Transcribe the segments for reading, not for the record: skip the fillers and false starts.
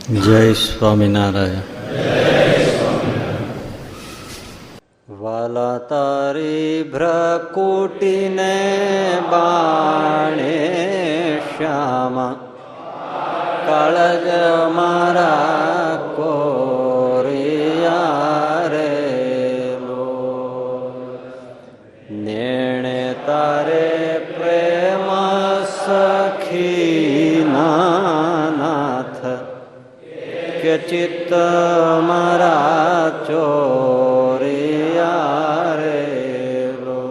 જય સ્વામિનારાયણ. વાલા તારી ભ્રકુટીને બાણે શ્યામા કાળજ મારા કોરિયા રે લો નેણે તારે પ્રેમ સખી નાથ કે ચિત્ત મારા ચોરિયા રે લો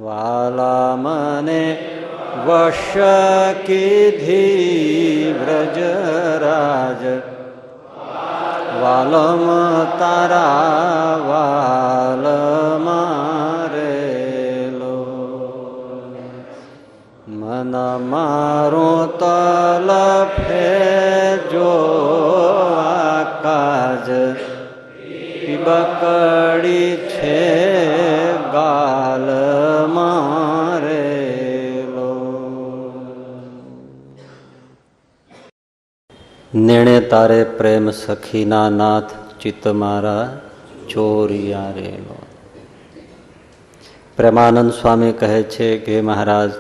વાલા મને વશ કીધી વ્રજરાજ વાલમ તારા વાલ મારે લો મન મારું તલફે જો કાજ બકડી છે ગાલ મારે લો નેણે તારે પ્રેમ સખીના નાથ ચિત્ત મારા ચોરિયા રે લો. પ્રેમાનંદ સ્વામી કહે છે કે મહારાજ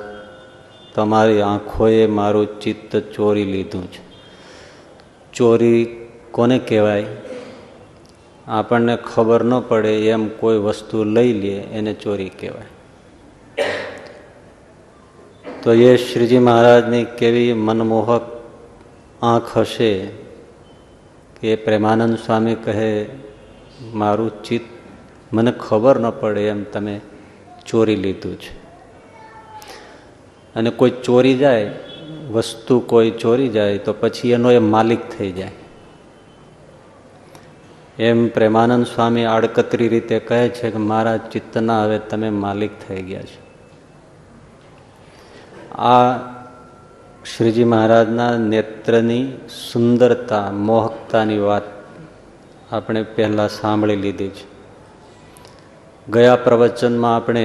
તમારી આંખોએ મારું ચિત્ત ચોરી લીધું છે. ચોરી કોને કહેવાય? આપણને ખબર ન પડે એમ કોઈ વસ્તુ લઈ લે એને ચોરી કહેવાય. તો એ શ્રીજી મહારાજની કેવી મનમોહક આંખ હશે કે પ્રેમાનંદ સ્વામી કહે મારું ચિત્ત મને ખબર ન પડે એમ તમે ચોરી લીધું છે. અને કોઈ ચોરી જાય, વસ્તુ કોઈ ચોરી જાય તો પછી એનો એ માલિક થઈ જાય. એમ પ્રેમાનંદ સ્વામી આડકતરી રીતે કહે છે કે મારા ચિત્તના હવે તમે માલિક થઈ ગયા છો. આ શ્રીજી મહારાજના નેત્રની સુંદરતા, મોહકતાની વાત આપણે પહેલા સાંભળી લીધી છે. ગયા પ્રવચનમાં આપણે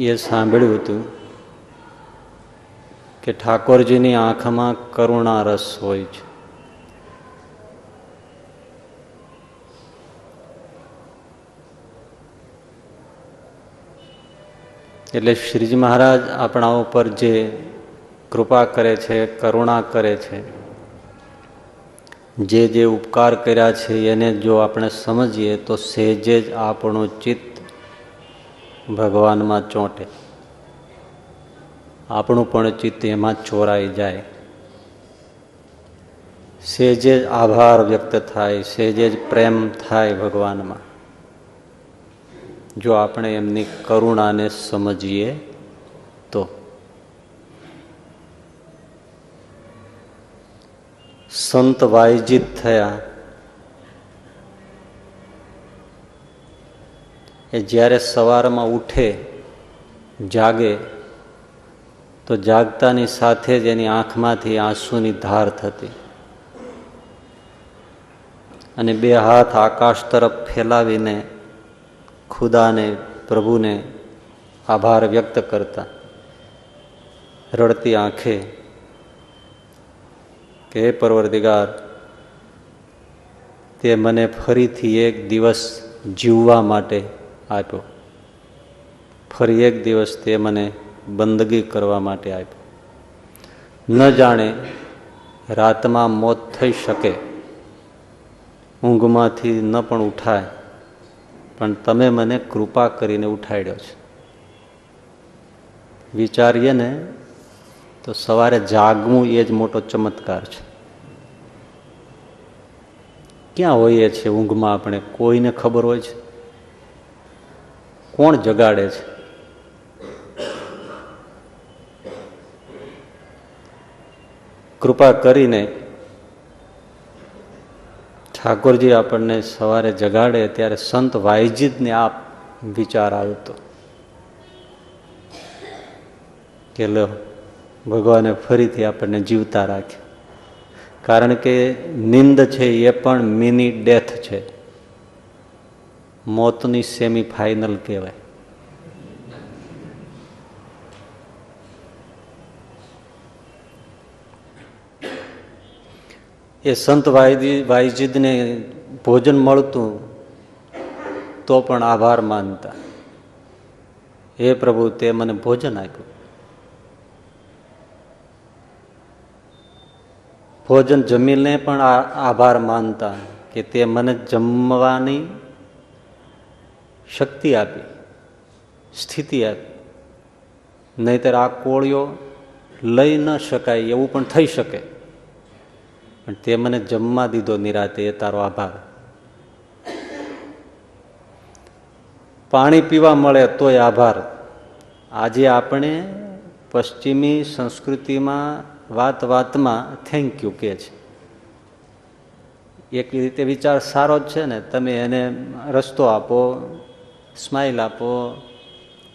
એ સાંભળ્યું હતું કે ઠાકોરજીની આંખમાં કરુણા રસ હોય છે. એટલે શ્રીજી મહારાજ આપણા ઉપર જે કૃપા કરે છે, કરુણા કરે છે, જે ઉપકાર કર્યા છે એને જો આપણે સમજીએ તો સહેજે જ આપણું ચિત્ત ભગવાનમાં ચોંટે, આપણું પણ ચિત્ત એમાં ચોરાઈ જાય. સહેજે જ આભાર વ્યક્ત થાય, સહેજે જ પ્રેમ થાય ભગવાનમાં, જો આપણે એમની કરુણાને સમજીએ તો. સંત વાયજિત થયા એ જ્યારે સવારમાં ઉઠે, જાગે તો જાગતાની સાથે જ એની આંખમાંથી આંસુની ધાર થતી અને બે હાથ આકાશ તરફ ફેલાવીને ખુદાને, પ્રભુને આભાર વ્યક્ત કરતા, રડતી આંખે કે હે પરવરદિગાર, તે મને ફરીથી એક દિવસ જીવવા માટે આપ્યો, ફરી એક દિવસ તે મને બંદગી કરવા માટે આપ્યો. ન જાણે રાતમાં મોત થઈ શકે, ઊંઘમાંથી ન પણ ઉઠાય, પણ તમે મને કૃપા કરીને ઉઠાડ્યો છે. વિચારીએ ને તો સવારે જાગવું એ જ મોટો ચમત્કાર છે. ક્યાં હોઈએ છીએ ઊંઘમાં આપણે? કોઈને ખબર હોય છે? કોણ જગાડે છે? કૃપા કરીને ઠાકોરજી આપણને સવારે જગાડે ત્યારે સંત વાયજીતને આ વિચાર આવતો કે લો, ભગવાને ફરીથી આપણને જીવતા રાખ્યા. કારણ કે નિંદ છે એ પણ મિની ડેથ છે, મોતની સેમી ફાઇનલ કહેવાય. એ સંત વાઈજીદને ભોજન મળતું તો પણ આભાર માનતા, હે પ્રભુ તે મને ભોજન આપ્યું. ભોજન જમીને પણ આભાર માનતા કે તે મને જમવાની શક્તિ આપી, સ્થિતિ આપી. નહીતર આ કોળિયો લઈ ન શકાય એવું પણ થઈ શકે, પણ તે મને જમવા દીધો નિરાતે, એ તારો આભાર. પાણી પીવા મળે તોય આભાર. આજે આપણે પશ્ચિમી સંસ્કૃતિમાં વાત વાતમાં થેન્ક યુ કહે છે. એક રીતે વિચાર સારો જ છે ને, તમે એને રસ્તો આપો, સ્માઇલ આપો,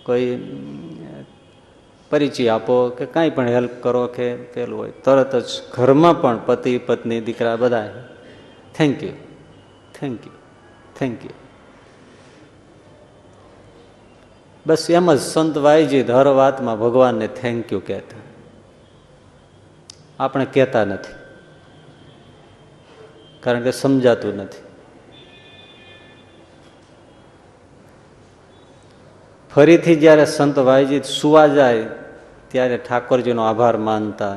કોઈ પરિચય આપો કે કાંઈ પણ હેલ્પ કરો કે પેલું હોય, તરત જ ઘરમાં પણ પતિ પત્ની દીકરા બધા thank you thank you thank you. બસ એમ જ સંત વાઈજી હર વાતમાં ભગવાનને થેન્ક યુ કહેતા. આપણે કહેતા નથી કારણ કે સમજાતું નથી. ફરીથી જ્યારે સંત વાઈજી સુવા જાય ત્યારે ઠાકોરજીનો આભાર માનતા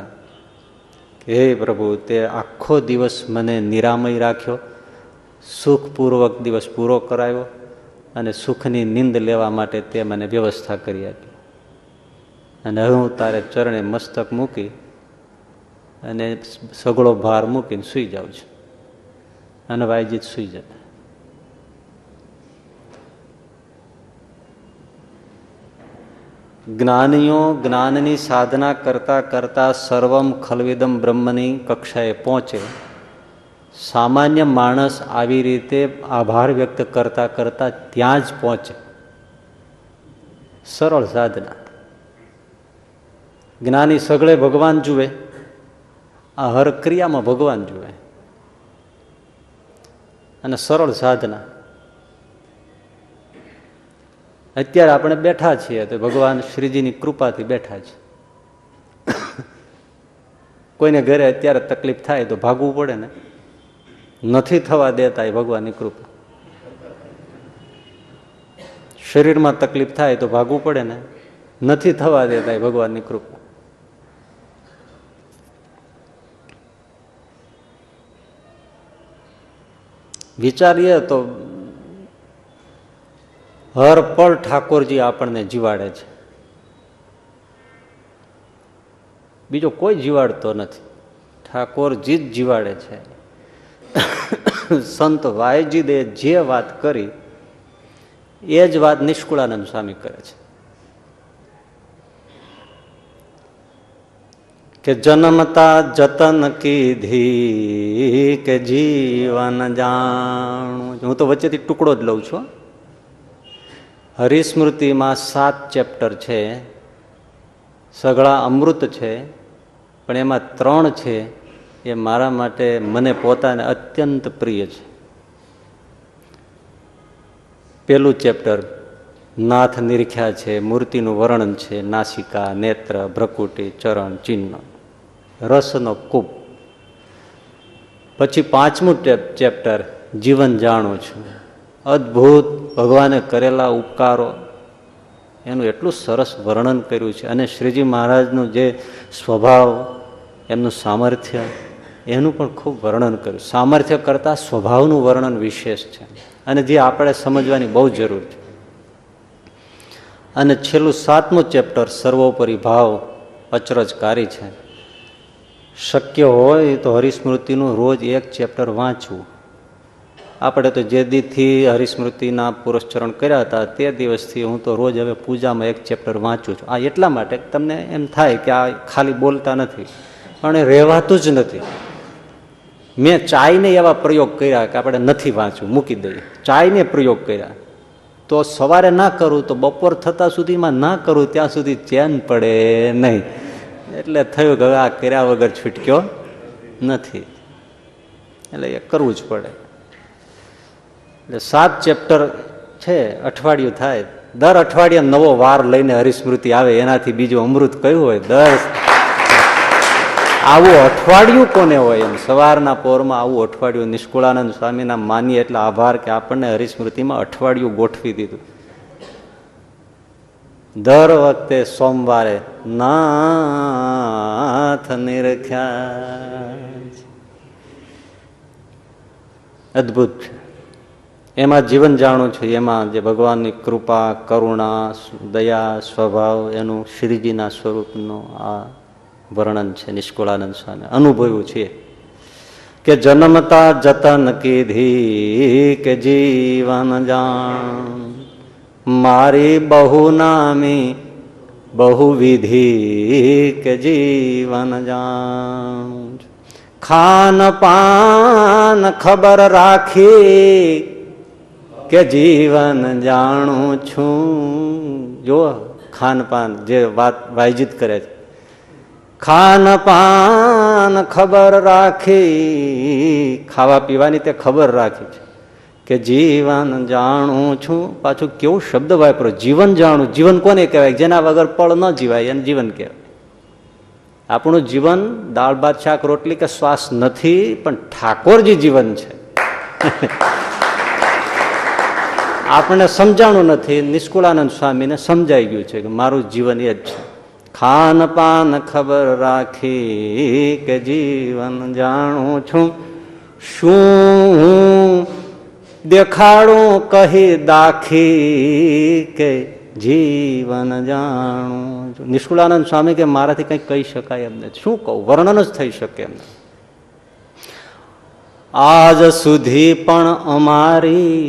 કે હે પ્રભુ તે આખો દિવસ મને નિરામય રાખ્યો, સુખપૂર્વક દિવસ પૂરો કરાવ્યો અને સુખની નિંદ લેવા માટે તે મને વ્યવસ્થા કરી આપી. અને હવે હું તારે ચરણે મસ્તક મૂકી અને સગળો ભાર મૂકીને સૂઈ જાઉં છું. અને વાઈજી સૂઈ જતા. જ્ઞાનીઓ જ્ઞાનની સાધના કરતા કરતા સર્વમ ખલવિદમ બ્રહ્મની કક્ષાએ પહોંચે. સામાન્ય માણસ આવી રીતે આભાર વ્યક્ત કરતા કરતા ત્યાં જ પહોંચે. સરળ સાધના. જ્ઞાની સગળે ભગવાન જુએ, આ હર ક્રિયામાં ભગવાન જુએ. અને સરળ સાધના. અત્યારે આપણે બેઠા છીએ તો ભગવાન શ્રીજીની કૃપાથી બેઠા છે. કોઈને ઘરે અત્યારે તકલીફ થાય તો ભાગવું પડે ને, નથી થવા દેતા એ ભગવાનની કૃપા. શરીરમાં તકલીફ થાય તો ભાગવું પડે ને, નથી થવા દેતા એ ભગવાનની કૃપા. વિચારીએ તો હર પળ ઠાકોરજી આપણને જીવાડે છે, બીજો કોઈ જીવાડતો નથી, ઠાકોરજી જ જીવાડે છે. સંત વાયજીદે જે વાત કરી એ જ વાત નિષ્કુળાનંદ સ્વામી કરે છે કે જન્મતા જતન કીધી કે જીવન જાણું. હું તો વચ્ચેથી ટુકડો જ લઉં છું. હરિસ્મૃતિમાં 7 ચેપ્ટર છે, સઘળા અમૃત છે, પણ એમાં 3 છે એ મારા માટે મને પોતાને અત્યંત પ્રિય છે. પેલું ચેપ્ટર નાથ નિરીખ્યા છે, મૂર્તિનું વર્ણન છે, નાસિકા, નેત્ર, ભ્રકુટી, ચરણ, ચિહ્ન, રસનો કૂપ. પછી 5મું ચેપ્ટર જીવન જાણું છું. અદ્ભુત ભગવાને કરેલા ઉપકારો, એનું એટલું સરસ વર્ણન કર્યું છે. અને શ્રીજી મહારાજનું જે સ્વભાવ, એમનું સામર્થ્ય, એનું પણ ખૂબ વર્ણન કર્યું. સામર્થ્ય કરતાં સ્વભાવનું વર્ણન વિશેષ છે અને જે આપણે સમજવાની બહુ જરૂર છે. અને છેલ્લું 7મું ચેપ્ટર સર્વોપરી ભાવ અચરજકારી છે. શક્ય હોય તો હરિસ્મૃતિનું રોજ 1 ચેપ્ટર વાંચવું. આપણે તો જે દીથી હરિસ્મૃતિના પુરસ્ચરણ કર્યા હતા તે દિવસથી હું તો રોજ હવે પૂજામાં 1 ચેપ્ટર વાંચું છું. આ એટલા માટે તમને એમ થાય કે આ ખાલી બોલતા નથી, પણ એ રહેવાતું જ નથી. મેં ચાયને એવા પ્રયોગ કર્યા કે આપણે નથી વાંચવું, મૂકી દઈએ. ચાયને પ્રયોગ કર્યા તો સવારે ના કરું તો બપોર થતા સુધીમાં ના કરું ત્યાં સુધી ચેન પડે નહીં. એટલે થયું કે હવે આ કર્યા વગર છૂટક્યો નથી, એટલે એ કરવું જ પડે. એટલે 7 ચેપ્ટર છે, અઠવાડિયું થાય, દર અઠવાડિયે નવો વાર લઈને હરિસ્મૃતિ આવે, એનાથી બીજું અમૃત કયું હોય. આવું અઠવાડિયું કોને હોય? એમ સવારના પોરમાં આવું અઠવાડિયું નિષ્કુળાનંદ સ્વામીના માનીએ એટલે આભાર કે આપણને હરિસ્મૃતિમાં અઠવાડિયું ગોઠવી દીધું. દર વખતે સોમવારે નાથ નિરખ્યા. અદભુત છે. એમાં જીવન જાણું છું. એમાં જે ભગવાનની કૃપા, કરુણા, દયા, સ્વભાવ, એનું શ્રીજીના સ્વરૂપનું આ વર્ણન છે. નિષ્કુળાનંદ સ્વામી અનુભવ્યું છે કે જન્મતા જતન કીધી કે જીવન જાણ, મારી બહુ નામી બહુવિધિ કે જીવન જાણ, ખાન પાન ખબર રાખી કે જીવન જાણું છું. જો ખાનપાન જે વાત વાયજિત કરે છે, ખાન પાન ખબર રાખી, ખાવા પીવાની તે ખબર રાખી છે કે જીવન જાણું છું. પાછું કેવું શબ્દ વાપરો, જીવન જાણું. જીવન કોને કહેવાય? જેના વગર પળ ન જીવાય એને જીવન કહેવાય. આપણું જીવન દાળ ભાત શાક રોટલી કે શ્વાસ નથી, પણ ઠાકોરજી જીવન છે. આપણને સમજાણું નથી. નિષ્કુળાનંદ સ્વામીને સમજાઈ ગયું છે કે મારું જીવન એ જ છે. ખાન પાન ખબર રાખી કે જીવન જાણું છું, શું દેખાડું કહી દાખી કે જીવન જાણું છું. નિષ્કુળાનંદ સ્વામી કે મારાથી કંઈ કહી શકાય એમ નથી. શું કહું? વર્ણન જ થઈ શકે એમ નથી. આજ સુધી પણ અમારી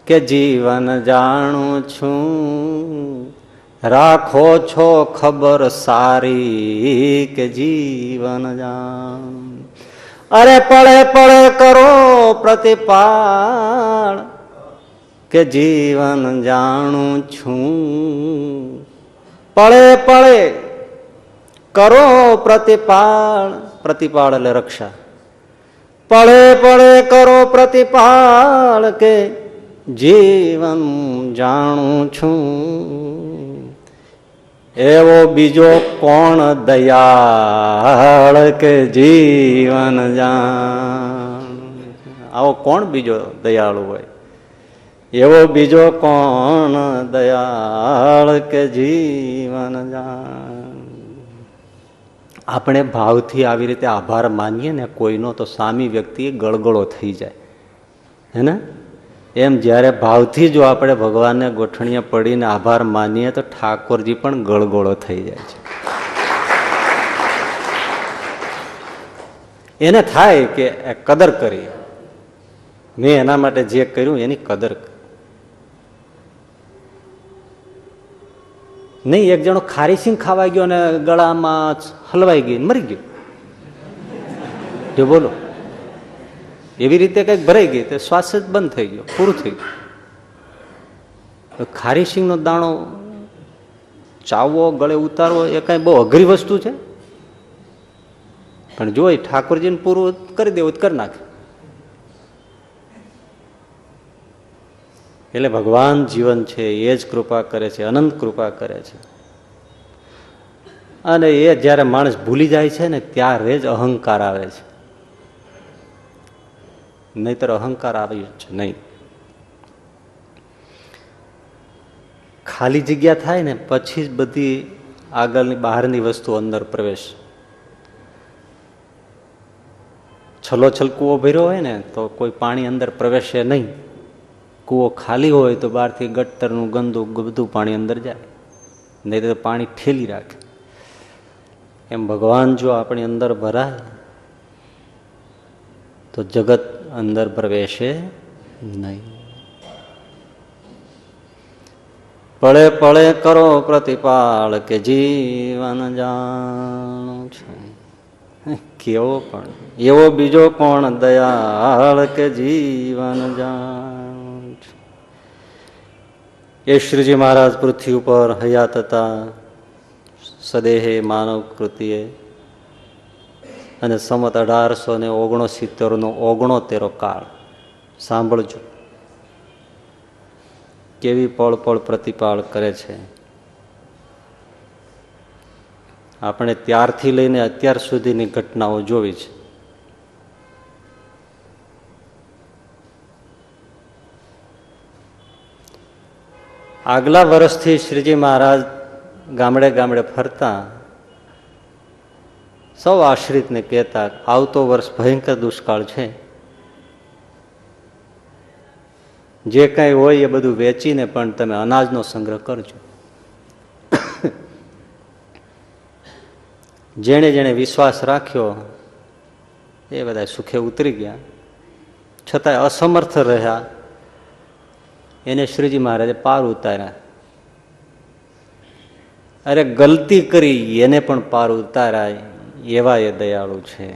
કે જીવન જાણું છું, રાખો છો ખબર સારી કે જીવન જાણ. અરે પળે પળે કરો પ્રતિપાળ કે જીવન જાણું છું. પળે પળે કરો પ્રતિપાળ, પ્રતિપાળ એટલે રક્ષા. પળે પળે કરો પ્રતિપાળ કે જીવન જાણું છું. એવો બીજો કોણ દયાળ કે જીવન જાણ. આવો કોણ બીજો દયાળુ હોય? એવો બીજો કોણ દયાળ કે જીવન જાણ. આપણે ભાવથી આવી રીતે આભાર માનીએ ને કોઈનો, તો સામી વ્યક્તિ ગળગળો થઈ જાય, હે ને? એમ જ્યારે ભાવથી જો આપણે ભગવાનને ગોઠણીએ પડીને આભાર માનીએ તો ઠાકોરજી પણ ગળગળો થઈ જાય છે. એને થાય કે કદર કરી, મેં એના માટે જે કર્યું એની કદર કરી. નહીં, એક જણો ખારી સિંગ ખાવા ગયો અને ગળામાં હલવાઈ ગઈ, મરી ગયો. જો બોલો, એવી રીતે કંઈક ભરાઈ ગઈ તો શ્વાસ જ બંધ થઈ ગયો, પૂરું થઈ ગયું. ખારી સિંગનો દાણો ચાવવો, ગળે ઉતારવો એ કઈ બહુ અઘરી વસ્તુ છે? પણ જો ઠાકોરજીને પૂરું કરી દેવું કરી નાખે. એટલે ભગવાન જીવન છે એ જ કૃપા કરે છે, અનંત કૃપા કરે છે. અને એ જયારે માણસ ભૂલી જાય છે ને ત્યારે જ અહંકાર આવે છે, નહીતર અહંકાર આવ્યું છે નહીં. ખાલી જગ્યા થાય ને પછી જ બધી આગળની બહારની વસ્તુ અંદર પ્રવેશ. છલોછલ કૂવો ભર્યો હોય ને તો કોઈ પાણી અંદર પ્રવેશે નહીં. કૂવો ખાલી હોય તો બહારથી ગટરનું ગંદુ બધું પાણી અંદર જાય, નહીં તો પાણી ઠેલી રાખે. એમ ભગવાન જો આપણી અંદર ભરાય તો જગત અંદર પ્રવેશે નહીં. પળે પળે કરો પ્રતિપાળ કે જીવન જાણું છું. કેવો પણ એવો બીજો કોણ દયાળ કે જીવન જાણું છું. એ શ્રીજી મહારાજ પૃથ્વી ઉપર હયાત હતા, સદેહે માનવ કૃતિએ, અને સંમત 1869 69 કાળ. સાંભળજો કેવી પળ પળ પ્રતિપાળ કરે છે. આપણે ત્યારથી લઈને અત્યાર સુધીની ઘટનાઓ જોવી છે. આગલા વર્ષથી શ્રીજી મહારાજ ગામડે ગામડે ફરતા સૌ આશ્રિતને કહેતા, આવતો વર્ષ ભયંકર દુષ્કાળ છે, જે કંઈ હોય એ બધું વેચીને પણ તમે અનાજનો સંગ્રહ કરજો. જેણે જેણે વિશ્વાસ રાખ્યો એ બધા સુખે ઉતરી ગયા, છતાંય અસમર્થ રહ્યા એને શ્રીજી મહારાજે પાર ઉતાર્યા. અરે ગલતી કરી એને પણ પાર ઉતારાય એવા એ દયાળુ છે.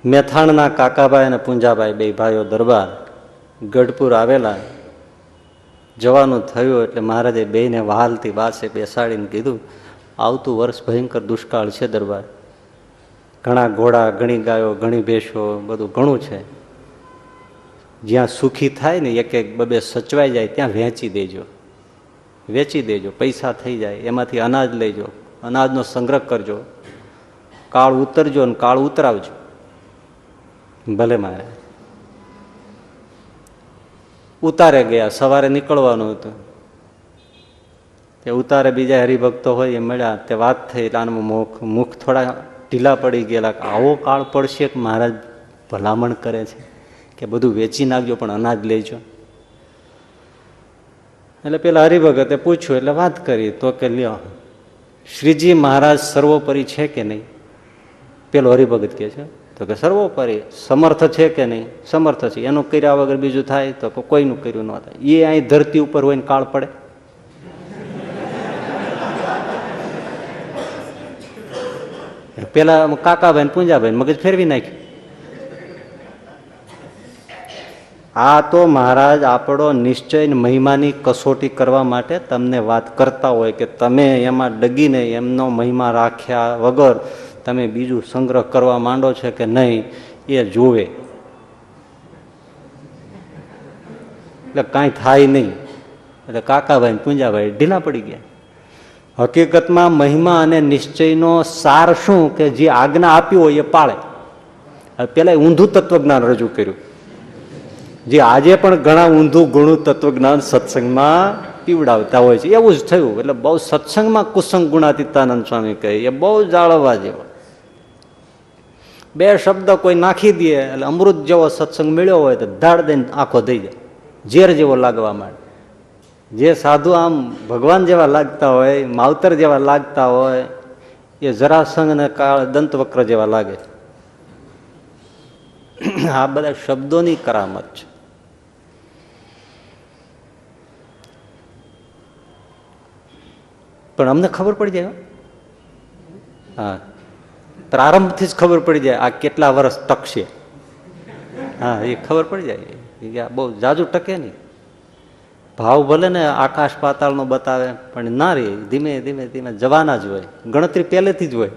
મેથાણના કાકાભાઈ અને પૂંજાભાઈ બે ભાઈઓ દરબાર ગઢપુર આવેલા. જવાનું થયું એટલે મહારાજે બેને વહાલથી વાસે બેસાડીને કીધું, આવતું વર્ષ ભયંકર દુષ્કાળ છે દરબાર. ઘણા ઘોડા, ઘણી ગાયો, ઘણી ભેંસો, બધું ઘણું છે. જ્યાં સુખી થાય ને એક એક બબે સચવાઈ જાય ત્યાં વેચી દેજો, વેચી દેજો, પૈસા થઈ જાય એમાંથી અનાજ લેજો, અનાજનો સંગ્રહ કરજો, કાળ ઉતરજો અને કાળ ઉતરાવજો. ભલે મારે ઉતારે ગયા. સવારે નીકળવાનું હતું તે ઉતારે બીજા હરિભક્તો હોય એ મળ્યા. તે વાત થઈ એટલે આનું મુખ થોડા ઢીલા પડી ગયેલા. આવો કાળ પડશે કે મહારાજ ભલામણ કરે છે કે બધું વેચી નાખજો પણ અનાજ લેજો. એટલે પેલા હરિભગતે પૂછ્યું એટલે વાત કરી તો કે લ્યો, શ્રીજી મહારાજ સર્વોપરી છે કે નહીં? પેલો હરિભગત કે છે તો કે સર્વોપરી. સમર્થ છે કે નહીં? સમર્થ છે. એનું કર્યા વગર બીજું થાય તો કોઈનું કર્યું ન થાય. એ અહીં ધરતી ઉપર હોય ને કાળ પડે? પેલા કાકાભાઈ ને પૂંજાભાઈ મગજ ફેરવી નાખ્યું. આ તો મહારાજ આપણો નિશ્ચય મહિમાની કસોટી કરવા માટે તમને વાત કરતા હોય કે તમે એમાં ડગીને એમનો મહિમા રાખ્યા વગર તમે બીજું સંગ્રહ કરવા માંડો છે કે નહીં એ જોવે. એટલે કાંઈ થાય નહીં. એટલે કાકાભાઈ ને પૂંજાભાઈ ઢીલા પડી ગયા. હકીકતમાં મહિમા અને નિશ્ચયનો સાર શું કે જે આજ્ઞા આપી હોય એ પાળે. પેલા ઊંધું તત્વજ્ઞાન રજૂ કર્યું, જે આજે પણ ઘણા ઊંધું ઘણું તત્વજ્ઞાન સત્સંગમાં પીવડાવતા હોય છે. એવું જ થયું. એટલે બહુ સત્સંગમાં કુસંગ ગુણાતીતાનંદ સ્વામી કહે એ બહુ જાળવવા જેવો. બે શબ્દ કોઈ નાખી દે એટલે અમૃત જેવો સત્સંગ મળ્યો હોય તો ધાડ દઈને આંખો થઈ જાય, ઝેર જેવો લાગવા માંડે. જે સાધુ આમ ભગવાન જેવા લાગતા હોય, માવતર જેવા લાગતા હોય, એ જરાસંઘ અને કાળ દંતવક્ર જેવા લાગે. આ બધા શબ્દોની કરામત છે. પણ અમને ખબર પડી જાય. હા, પ્રારંભથી જ ખબર પડી જાય આ કેટલા વર્ષ ટકશે. હા, એ ખબર પડી જાય. બહુ જાજુ ટકે નહીં. ભાવ ભલે ને આકાશ પાતાળનો બતાવે પણ ના રે, ધીમે ધીમે ધીમે જવાના જ હોય. ગણતરી પહેલેથી જ હોય.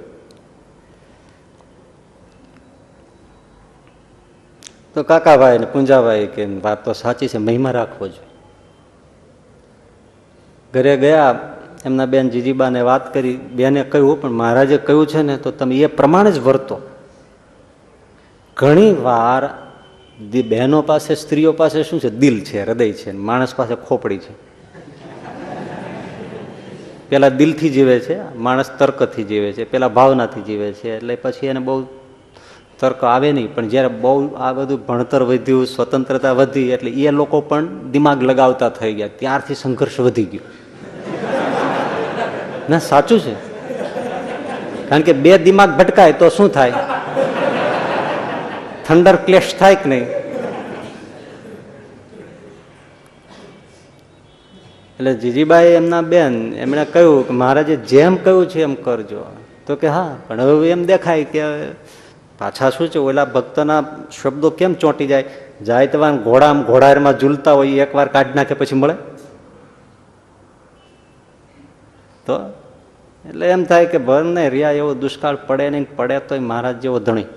તો કાકાભાઈ ને પૂંજાભાઈ કે વાત તો સાચી છે, મહિમા રાખવો જોઈએ. ઘરે ગયા, એમના બેન જીજીબાને વાત કરી. બેને કહ્યું પણ મહારાજે કહ્યું છે ને તો તમે એ પ્રમાણે જ વર્તો. ઘણી વાર બહેનો પાસે, સ્ત્રીઓ પાસે શું છે? દિલ છે, હૃદય છે. માણસ પાસે ખોપડી છે. પેલા દિલથી જીવે છે માણસ, તર્કથી જીવે છે. પેલા ભાવનાથી જીવે છે. એટલે પછી એને બહુ તર્ક આવે નહીં. પણ જયારે બહુ આ બધું ભણતર વધ્યું, સ્વતંત્રતા વધી, એટલે એ લોકો પણ દિમાગ લગાવતા થઈ ગયા. ત્યારથી સંઘર્ષ વધી ગયો. ના, સાચું છે. કારણ કે બે દિમાગ ભટકાય તો શું થાય? થંડર ક્લેશ થાય કે નહીં? એટલે જીજીબાઈ એમના બેન એમણે કહ્યું કે મહારાજે જેમ કહ્યું છે એમ કરજો. તો કે હા, પણ હવે એમ દેખાય કે પાછા શું છે, ઓલા ભક્તના શબ્દો કેમ ચોંટી જાય. જાય તો ઘોડામાં ઝૂલતા હોય, એકવાર કાઢી નાખે પછી મળે તો. એટલે એમ થાય કે ભર ને રિયા એવો દુષ્કાળ પડે નહીં, પડે તો મહારાજ જેવો ધણી.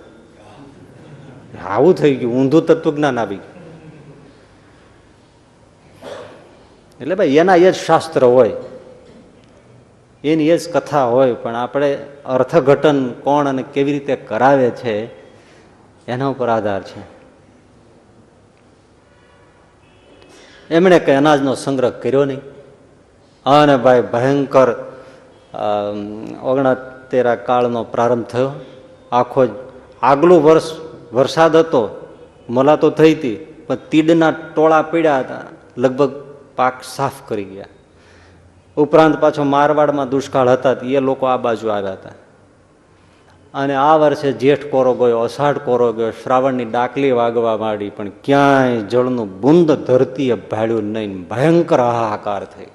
આવું થઈ ગયું, ઊંધું તત્વજ્ઞાન આવી ગયું. એટલે ભાઈ એના એ જ શાસ્ત્ર હોય, એની એ જ કથા હોય, પણ આપણે અર્થઘટન કોણ અને કેવી રીતે કરાવે છે એના ઉપર આધાર છે. એમણે કઈ અનાજનો સંગ્રહ કર્યો નહીં અને ભાઈ ભયંકર 69 કાળનો પ્રારંભ થયો. આખો આગલું વર્ષ વરસાદ હતો, મોલા તો થઈ હતી, પણ તીડના ટોળા પીડ્યા હતા, લગભગ પાક સાફ કરી ગયા. ઉપરાંત પાછો મારવાડમાં દુષ્કાળ હતા, એ લોકો આ બાજુ આવ્યા હતા. અને આ વર્ષે જેઠ કોરો ગયો, અષાઢ કોરો ગયો, શ્રાવણની ડાકલી વાગવા માંડી, પણ ક્યાંય જળનું બુંદ ધરતીએ ભાડ્યું નહીં. ભયંકર હાહાકાર થઈ.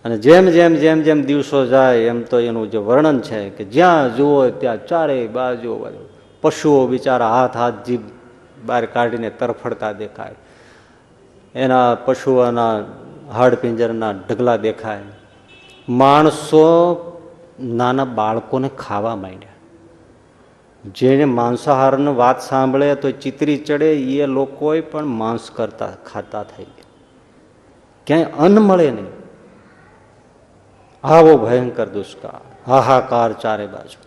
અને જેમ જેમ જેમ જેમ દિવસો જાય એમ તો એનું જે વર્ણન છે કે જ્યાં જુઓ ત્યાં ચારેય બાજુ પશુઓ બિચારા હાથ જીભ બહાર કાઢીને તરફડતા દેખાય, એના પશુઓના હાડપિંજરના ઢગલા દેખાય. માણસો નાના બાળકોને ખાવા માંડ્યા. જેને માંસાહારની વાત સાંભળે તો ચિતરી ચડે, એ લોકોએ પણ માંસ કરતા ખાતા થઈ ગયા. ક્યાંય અન્ન મળે નહીં. આવો ભયંકર દુષ્કાળ, હાહાકાર ચારે બાજુ.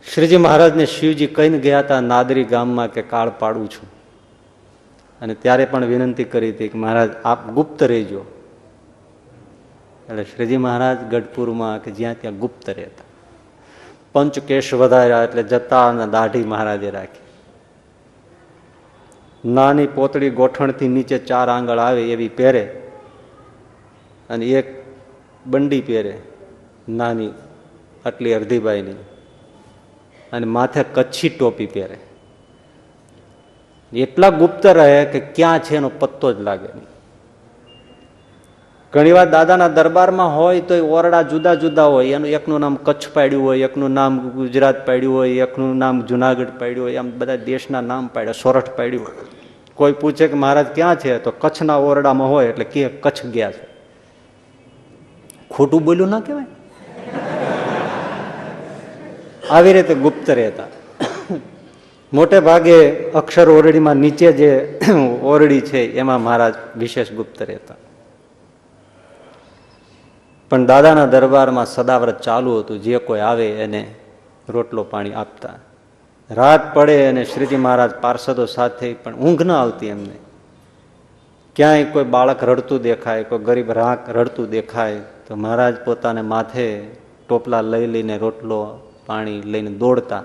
શ્રીજી મહારાજને શિવજી કહીને ગયા હતા નાદરી ગામમાં કે કાળ પાડું છું, અને ત્યારે પણ વિનંતી કરી હતી કે મહારાજ આપ ગુપ્ત રહેજો. એટલે શ્રીજી મહારાજ ગઢપુરમાં કે જ્યાં ત્યાં ગુપ્ત રહેતા. પંચકેશ વધાર્યા એટલે જતા અને દાઢી મહારાજે રાખી. નાની પોતળી ગોઠણથી નીચે 4 આંગળ આવે એવી પહેરે, અને એક બંડી પહેરે નાની આટલી અડધીબાઈની, અને માથે કચ્છી ટોપી પહેરે. એટલા ગુપ્ત રહે કે ક્યાં છે એનો પત્તો જ લાગે નહીં. ઘણી વાર દાદાના દરબારમાં હોય તો ઓરડા જુદા જુદા હોય, એનું એકનું નામ કચ્છ પાડ્યું હોય, એકનું નામ ગુજરાત પાડ્યું હોય, એકનું નામ જુનાગઢ પાડ્યું હોય, આમ બધા દેશના નામ પાડ્યા, સોરઠ પાડ્યું હોય. કોઈ પૂછે કે મહારાજ ક્યાં છે તો કચ્છના ઓરડામાં હોય એટલે કે કચ્છ ગયા છે. ખોટું બોલ્યું ના કહેવાય. આવી રીતે ગુપ્ત રહેતા. મોટે ભાગે અક્ષર ઓરડીમાં નીચે જે ઓરડી છે એમાં મહારાજ વિશેષ ગુપ્ત રહેતા. પણ દાદાના દરબારમાં સદાવ્રત ચાલુ હતું. જે કોઈ આવે એને રોટલો પાણી આપતા. રાત પડે અને શ્રીજી મહારાજ પાર્ષદો સાથે પણ ઊંઘ ન આવતી એમને. ક્યાંય કોઈ બાળક રડતું દેખાય, કોઈ ગરીબ રાખ રડતું દેખાય તો મહારાજ પોતાને માથે ટોપલા લઈ લઈને રોટલો પાણી લઈને દોડતા,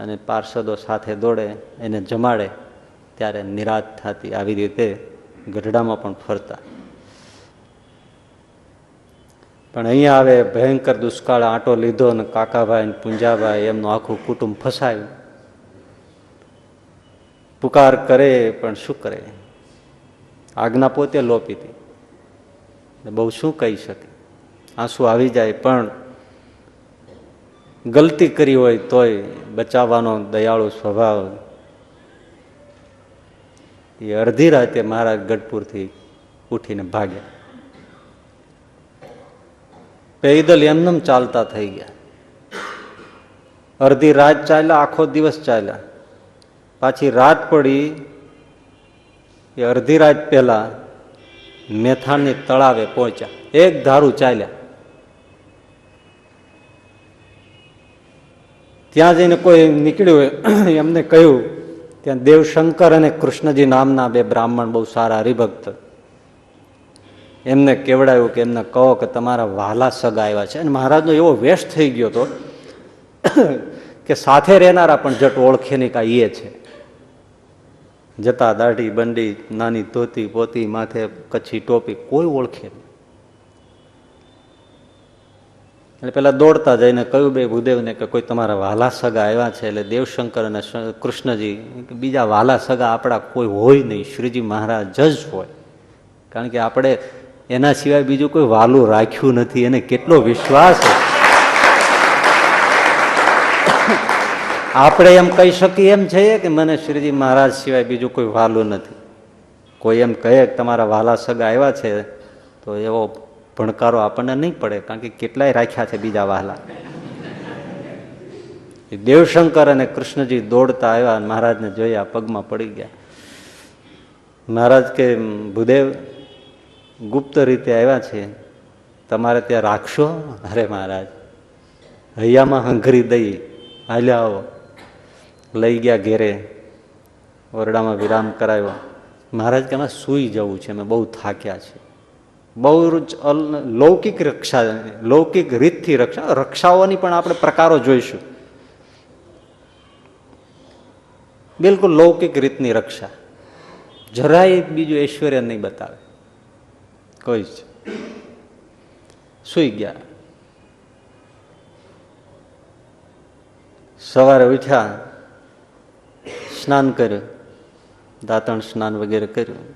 અને પાર્ષદો સાથે દોડે એને જમાડે ત્યારે નિરાત થતી. આવી રીતે ગઢડામાં પણ ફરતા. પણ અહીંયા આવે ભયંકર દુષ્કાળ આંટો લીધો, અને કાકાભાઈ પુંજાભાઈ એમનું આખું કુટુંબ ફસાયું. પુકાર કરે પણ શું કરે, આજ્ઞા પોતે લોપી હતી, બહુ શું કહી શકે. આંસુ આવી જાય, પણ ગલતી કરી હોય તોય બચાવવાનો દયાળુ સ્વભાવ. એ અડધી રાતે મહારાજ ગઢપુરથી ઉઠીને ભાગ્યા. પૈદલ એમનેમ ચાલતા થઈ ગયા. અડધી રાત ચાલ્યા, આખો દિવસ ચાલ્યા. પાછી રાત પડી એ અડધી રાત પહેલા મેથાણની તળાવે પહોંચ્યા. એક ધારું ચાલ્યા. ત્યાં જઈને કોઈ નીકળ્યું હોય એમને કહ્યું, ત્યાં દેવશંકર અને કૃષ્ણજી નામના 2 બ્રાહ્મણ બહુ સારા હરિભક્ત, એમને કેવડાયું કે એમને કહો કે તમારા વહાલા સગા આવ્યા છે. અને મહારાજનો એવો વેશ થઈ ગયો હતો કે સાથે રહેનારા પણ જટ ઓળખે નહીં કાંઈ એ છે. જતા દાઢી બંડી, નાની ધોતી પોતી, માથે કચ્છી ટોપી, કોઈ ઓળખે નહીં. એટલે પેલા દોડતા જઈને કહ્યું બે ભૂદેવને કે કોઈ તમારા વહાલા સગા આવ્યા છે. એટલે દેવશંકર અને કૃષ્ણજી, બીજા વહાલા સગા આપણા કોઈ હોય નહીં, શ્રીજી મહારાજ જ હોય. કારણ કે આપણે એના સિવાય બીજું કોઈ વાલું રાખ્યું નથી. એને કેટલો વિશ્વાસ છે. આપણે એમ કહી શકીએ એમ છે કે મને શ્રીજી મહારાજ સિવાય બીજું કોઈ વાલું નથી. કોઈ એમ કહે કે તમારા વહાલા સગા આવ્યા છે તો એવો ભણકારો આપણને નહીં પડે, કારણ કે કેટલાય રાખ્યા છે બીજા વહાલા. દેવશંકર અને કૃષ્ણજી દોડતા આવ્યા, મહારાજને જોયા, પગમાં પડી ગયા. મહારાજ કે ભૂદેવ ગુપ્ત રીતે આવ્યા છે, તમારે ત્યાં રાખશો? અરે મહારાજ, હૈયામાં હંઘરી દઈ હાલ્યા આવો. લઈ ગયા ઘેરે, ઓરડામાં વિરામ કરાવ્યો. મહારાજ કે અમે સૂઈ જવું છે, અમે બહુ થાક્યા છે. બહુ જ લૌકિક રક્ષા, લૌકિક રીતથી રક્ષા, રક્ષાઓની પણ આપણે પ્રકારો જોઈશું. બિલકુલ લૌકિક રીતની રક્ષા, જરાય બીજું ઐશ્વર્ય નહીં બતાવે કોઈ જ. સૂઈ ગયા. સવારે ઉઠ્યા, સ્નાન કર્યું, દાંતણ સ્નાન વગેરે કર્યું.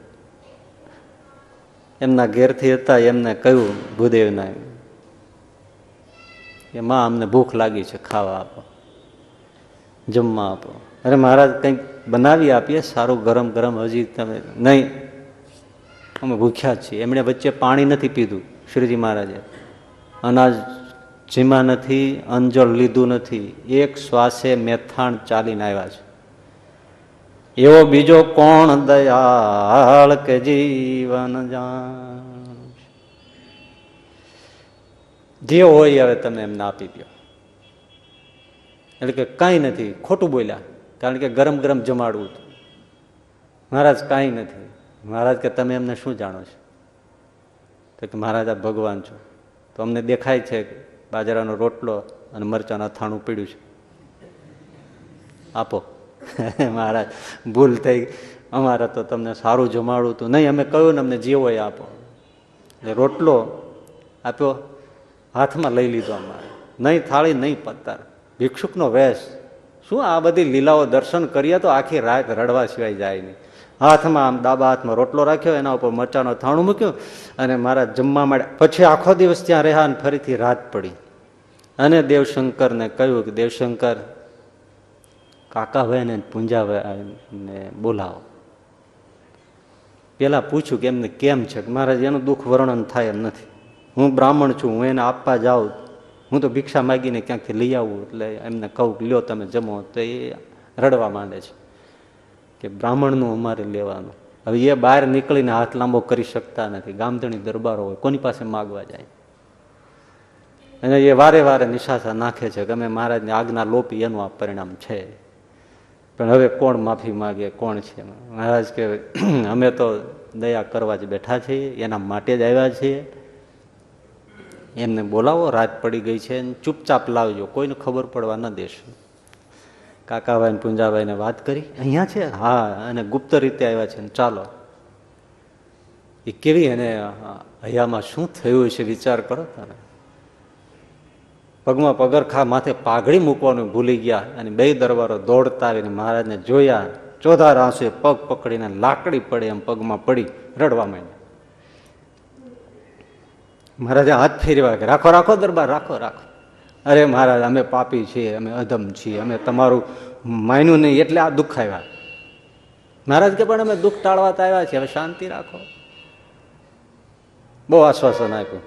એમના ઘેરથી હતા, એમને કહ્યું ભૂદેવના કે માં અમને ભૂખ લાગી છે, ખાવા આપો, જમવા આપો. અરે મહારાજ કંઈક બનાવી આપીએ સારું ગરમ ગરમ. હજી તમે નહીં, અમે ભૂખ્યા છીએ. એમણે વચ્ચે પાણી નથી પીધું શ્રીજી મહારાજે, અનાજ જીમા નથી, અંજળ લીધું નથી, એક શ્વાસે મેથાણ ચાલીને આવ્યા છે. એવો બીજો કોણ દયાળ કે જીવન જાણ. જે હોય હવે તમે એમને આપી દો. એટલે કે કાંઈ નથી, ખોટું બોલ્યા, કારણ કે ગરમ ગરમ જમાડવું હતું. મહારાજ કાંઈ નથી. મહારાજ કે તમે એમને શું જાણો છો? તો કે મહારાજ આ ભગવાન છો. તો અમને દેખાય છે બાજરાનો રોટલો અને મરચાંનું અથાણું પીડ્યું છે, આપો. મહારાજ ભૂલ થઈ, અમારે તો તમને સારું જમાડવું હતું. નહીં, અમે કહ્યું ને અમને જે હોય આપો. રોટલો આપ્યો, હાથમાં લઈ લીધો અમારે. નહીં થાળી, નહીં પત્તર, ભિક્ષુકનો વેશ. શું આ બધી લીલાઓ દર્શન કરીએ તો આખી રાત રડવા સિવાય જાય નહીં. હાથમાં આમ ડાબા હાથમાં રોટલો રાખ્યો, એના ઉપર મરચાંનું અથાણું મૂક્યું અને મારા જમવા માંડ્યા. પછી આખો દિવસ ત્યાં રહ્યા અને ફરીથી રાત પડી. અને દેવશંકરને કહ્યું કે દેવશંકર, કાકાભાઈ ને પૂંજાભાઈને બોલાવો. પેલા પૂછ્યું કે એમને કેમ છે? મહારાજ એનું દુઃખ વર્ણન થાય એમ નથી. હું બ્રાહ્મણ છું, હું એને આપવા જાઉં, હું તો ભિક્ષા માગીને ક્યાંકથી લઈ આવું. એટલે એમને કહું લ્યો તમે જમો, તો એ રડવા માંડે છે કે બ્રાહ્મણનું અમારે લેવાનું. હવે એ બહાર નીકળીને હાથ લાંબો કરી શકતા નથી. ગામધણી દરબારો હોય, કોની પાસે માગવા જાય? અને એ વારે વારે નિશાસા નાખે છે કે અમે મહારાજની આજ્ઞા લોપી, એનું આ પરિણામ છે. પણ હવે કોણ માફી માગે, કોણ છે? મહારાજ કે અમે તો દયા કરવા જ બેઠા છીએ, એના માટે જ આવ્યા છીએ. એમને બોલાવો, રાત પડી ગઈ છે, ચૂપચાપ લાવજો, કોઈને ખબર પડવા ન દેશો. કાકાભાઈ ને પૂંજાભાઈને વાત કરી, અહીંયા છે? હા, અને ગુપ્ત રીતે આવ્યા છે, ચાલો. એ કેવી એને હૈયામાં શું થયું છે વિચાર કરો તમે. પગમાં પગરખા, માથે પાઘડી મૂકવાનું ભૂલી ગયા અને બે દરબારો દોડતા આવીને મહારાજને જોયા. ચોધાર આંસુએ પગ પકડીને લાકડી પડે એમ પગમાં પડી રડવા માંડ્યા. મહારાજે હાથ ફેરવા કે રાખો રાખો દરબાર, રાખો રાખો. અરે મહારાજ, અમે પાપી છીએ, અમે અધમ છીએ, અમે તમારું માન્યું નહીં એટલે આ દુઃખ આવ્યા. મહારાજ કે પણ અમે દુઃખ ટાળવા તો આવ્યા છીએ, હવે શાંતિ રાખો. બહુ આશ્વાસન આપ્યું.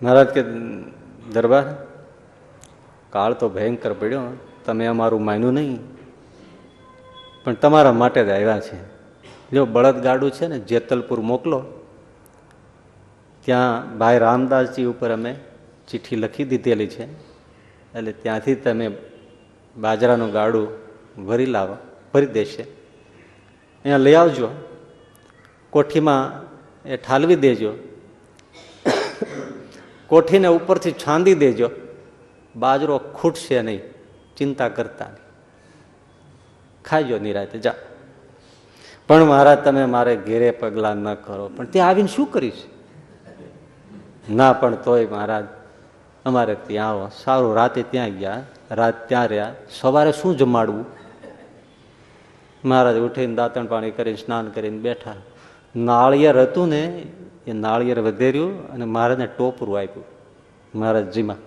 મહારાજ કે દરબાર, કાળ તો ભયંકર પડ્યો, તમે અમારું માન્યું નહીં, પણ તમારા માટે જ આવ્યા છે. જો બળદગાડું છે ને, જેતલપુર મોકલો. ત્યાં ભાઈ રામદાસજી ઉપર અમે ચિઠ્ઠી લખી દીધેલી છે, એટલે ત્યાંથી તમે બાજરાનું ગાડું ભરી લાવો, ભરી દેશે. અહીંયા લઈ આવજો, કોઠીમાં એ ઠાલવી દેજો, કોઠીને ઉપરથી છાંદી દેજો, બાજરો ખૂટશે નહીં, ચિંતા કરતા નહીં, ખાઈજો નિરાતે જા. પણ મહારાજ તમે મારે ઘેરે પગલા ન કરો. પણ ત્યાં આવીને શું કરીશ? ના, પણ તોય મહારાજ અમારે ત્યાં આવો. સારું, રાતે ત્યાં ગયા, રાત ત્યાં રહ્યા. સવારે શું જમાડવું? મહારાજ ઉઠીને દાંતણ પાણી કરીને સ્નાન કરીને બેઠા. નાળિયેર હતું ને, એ નાળિયેર વધેર્યું અને મહારાજને ટોપરું આપ્યું મહારાજજીમાં.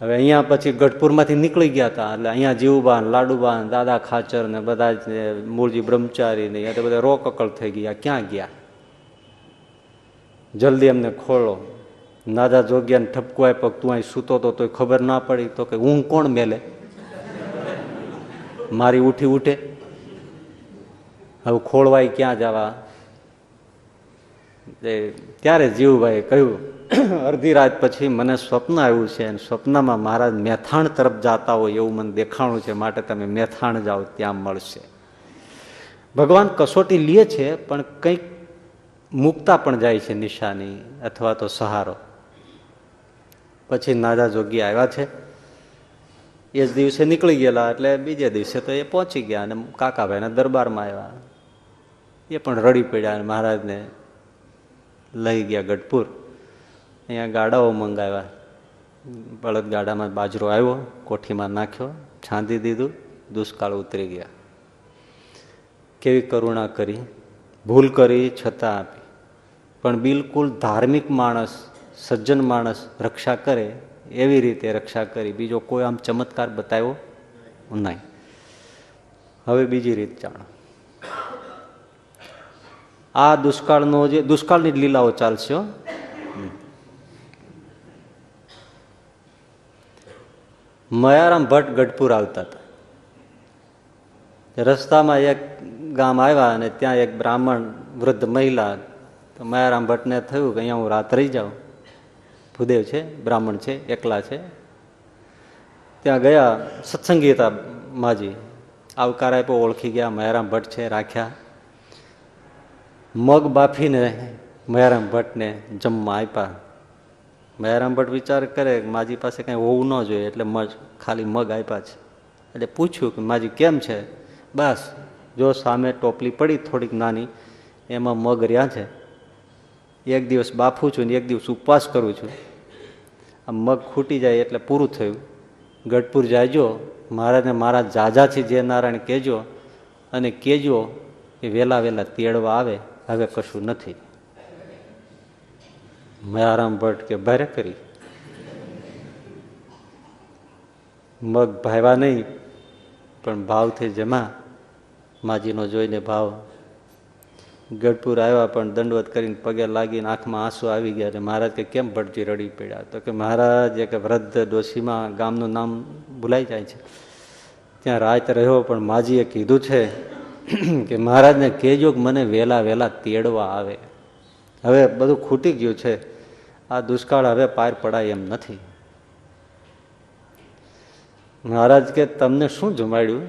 હવે અહીંયા પછી ગઢપુરમાંથી નીકળી ગયા હતા, એટલે અહીંયા જીવુબા, લાડુબા, દાદા ખાચર ને બધા મૂળજી બ્રહ્મચારી ને એટલે બધા રોકકળ થઈ ગયા. ક્યાં ગયા? જલ્દી એમને ખોલો. નાદા જોગ્યાને ઠપકો આપ્યો, તું અહીં સૂતો તો તોય ખબર ના પડી. તો કે ઊંઘ કોણ મેલે? મારી ઉઠી ઉઠે? હવે ખોળવાય ક્યાં જવા? ત્યારે જીવભાઈ કહ્યું, અડધી રાત પછી મને સ્વપ્ન આવ્યું છે અને સ્વપ્નમાં મહારાજ મેથાણ તરફ જતા હોય એવું મને દેખાણું છે, માટે તમે મેથાણ જાઓ, ત્યાં મળશે. ભગવાન કસોટી લે છે, પણ કંઈક મૂકતા પણ જાય છે નિશાની અથવા તો સહારો. પછી નાદા જોગી આવ્યા છે, એ જ દિવસે નીકળી ગયેલા, એટલે બીજે દિવસે તો એ પહોંચી ગયા અને કાકાભાઈના દરબારમાં આવ્યા. એ પણ રડી પડ્યા અને મહારાજને લઈ ગયા ગઢપુર. અહીંયા ગાડાઓ મંગાવ્યા. બળદ ગાડામાં બાજરો આવ્યો, કોઠીમાં નાખ્યો, છાંદી દીધું, દુષ્કાળ ઉતરી ગયા. કેવી કરુણા કરી, ભૂલ કરી છતાં આપી. પણ બિલકુલ ધાર્મિક માણસ, સજ્જન માણસ રક્ષા કરે એવી રીતે રક્ષા કરી, બીજો કોઈ આમ ચમત્કાર બતાવ્યો નહીં. હવે બીજી રીત જાણો. આ દુષ્કાળનો જે દુષ્કાળની જ લીલાઓ ચાલશે. મયારામ ભટ્ટ ગઢપુર આવતા હતા. રસ્તામાં એક ગામ આવ્યા અને ત્યાં એક બ્રાહ્મણ વૃદ્ધ મહિલા. તો મયારામ ભટ્ટને થયું કે અહીંયા હું રાત રહી જાઉં. ભૂદેવ છે, બ્રાહ્મણ છે, એકલા છે. ત્યાં ગયા, સત્સંગી હતા માજી. આવકાર આપ્યો, ઓળખી ગયા, મયારામ ભટ્ટ છે, રાખ્યા. મગ બાફીને મયારામ ભટ્ટને જમવા આપ્યા. મયારામ ભટ્ટ વિચાર કરે કે માજી પાસે કંઈ હોવું ન જોઈએ, એટલે ખાલી મગ આપ્યા છે. એટલે પૂછ્યું કે માજી કેમ છે? બસ જો સામે ટોપલી પડી થોડીક નાની, એમાં મગ રહ્યા છે. એક દિવસ બાફું છું ને એક દિવસ ઉપવાસ કરું છું. આ મગ ખૂટી જાય એટલે પૂરું થયું. ગઢપુર જાયજો, મહારાજને મારા જાજાથી જે નારાયણ કહેજો, અને કહેજો એ વહેલા વહેલા તેડવા આવે, હવે કશું નથી. મયારામ ભટ્ટ કે ભારે કરી. મગ ભાવ્યા નહીં, પણ ભાવથી જમા. માજીનો જોઈને ભાવ. ગઢપુર આવ્યા, પણ દંડવત કરીને પગે લાગીને આંખમાં આંસુ આવી ગયા. અને મહારાજ કે કેમ ભટ્ટજી રડી પડ્યા? તો કે મહારાજ એક વૃદ્ધ ડોશીમાં, ગામનું નામ ભૂલાઈ જાય છે, ત્યાં રાત રહ્યો, પણ માજીએ કીધું છે કે મહારાજને કહેજો કે મને વહેલા વહેલા તેડવા આવે. હવે બધું ખૂટી ગયું છે, આ દુષ્કાળ હવે પાર પડાય એમ નથી. મહારાજ કે તમને શું જમાડ્યું?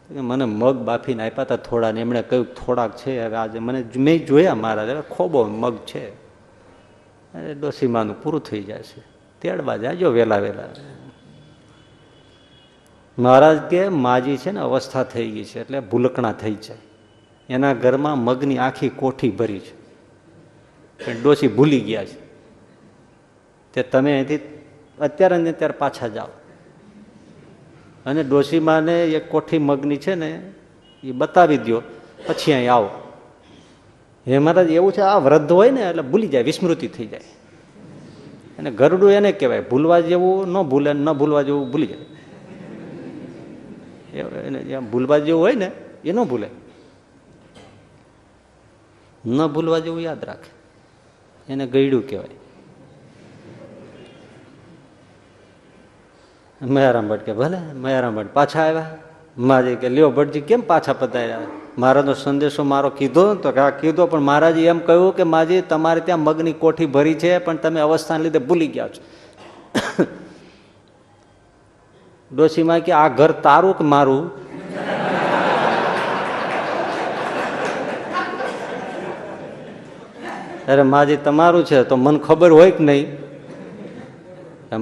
મને મગ બાફીને આપ્યા હતા થોડા, ને એમણે કહ્યું થોડાક છે, હવે આજે મેં જોયા મહારાજ, હવે ખોબો મગ છે, ડોસીમાનું પૂરું થઈ જાય છે, તેડવા જાજો વહેલા વહેલા. મહારાજ કે માજી છે ને અવસ્થા થઈ ગઈ છે, એટલે ભૂલકણા થઈ છે. એના ઘરમાં મગની આખી કોઠી ભરી છે, પણ ડોસી ભૂલી ગયા છે. તે તમે અહીંથી અત્યારે ને અત્યારે પાછા જાઓ અને ડોશીમાને એક કોઠી મગની છે ને એ બતાવી દો, પછી અહીં આવો. હે મહારાજ એવું છે, આ વૃદ્ધ હોય ને એટલે ભૂલી જાય, વિસ્મૃતિ થઈ જાય. અને ગરડું એને કહેવાય, ભૂલવા જેવું ન ભૂલે, ન ભૂલવા જેવું ભૂલી જાય. એને ભૂલવા જેવું હોય ને એ ન ભૂલે, ન ભૂલવા જેવું યાદ રાખે, એને ગયડું કહેવાય. મયારામ ભટ્ટ કે ભલે. મયારામ ભટ્ટ પાછા આવ્યા. માજી કે લ્યો ભટ્ટજી કેમ પાછા પધાર્યા? મહારાજનો સંદેશો મારો કીધો? તો કે હા કીધો, પણ મહારાજે એમ કહ્યું કે માજી તમારે ત્યાં મગની કોઠી ભરી છે, પણ તમે અવસ્થાને લીધે ભૂલી ગયા છો. ડોશીમાં કે આ ઘર તારું કે મારું? અરે માજી તમારું છે તો મને ખબર હોય કે નહીં?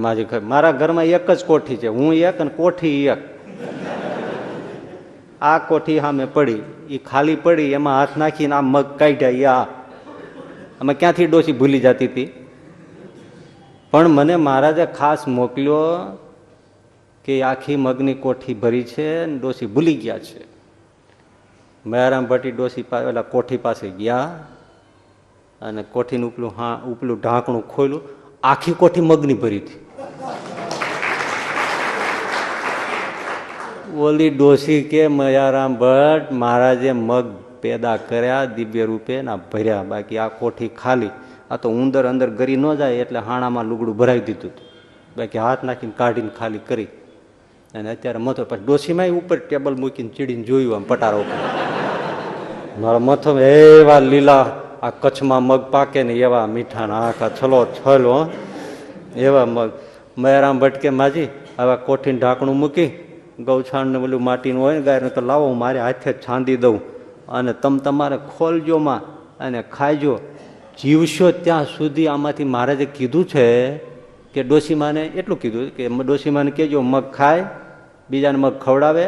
માજી મારા ઘરમાં એક જ કોઠી છે, હું એક અને કોઠી એક. આ કોઠી સામે પડી, એ ખાલી પડી, એમાં હાથ નાખીને આ મગ કાઢ્યા. અમે ક્યાંથી ડોશી ભૂલી જતી હતી? પણ મને મહારાજે ખાસ મોકલ્યો કે આખી મગની કોઠી ભરી છે અને ડોશી ભૂલી ગયા છે. મયારામ ભટ્ટી ડોશી પેલા કોઠી પાસે ગયા અને કોઠીનું ઉપલું ઢાંકણું ખોલ્યું, આખી કોઠી મગની ભરી હતી. ઓલી ડોશી કે મયારામ ભટ્ટ મહારાજે મગ પેદા કર્યા દિવ્ય રૂપે ના ભર્યા, બાકી આ કોઠી ખાલી. આ તો ઉંદર અંદર ગરી ન જાય એટલે હાણામાં લુગડું ભરાવી દીધું હતું, બાકી હાથ નાખીને કાઢીને ખાલી કરી. અને અત્યારે મતો પછી ડોશીમાં ઉપર ટેબલ મૂકીને ચીડીને જોયું આમ પટારા ઉપર. મારા મથમ એવા લીલા, આ કચ્છમાં મગ પાકે ને એવા મીઠા આખા છલો છલો એવા મગ. મયારામ ભટકે માજી આવા કોઠીને ઢાંકણું મૂકી, ગૌછાણ ને બધું માટીનું હોય ને ગાયને તો લાવો હું મારે હાથે જ છાંદી દઉં અને તમારે ખોલજો માં અને ખાઈજો. જીવશો ત્યાં સુધી આમાંથી મહારાજે કીધું છે કે ડોશીમાને એટલું કીધું કે ડોશીમાને કહેજો મગ ખાય, બીજાને મગ ખવડાવે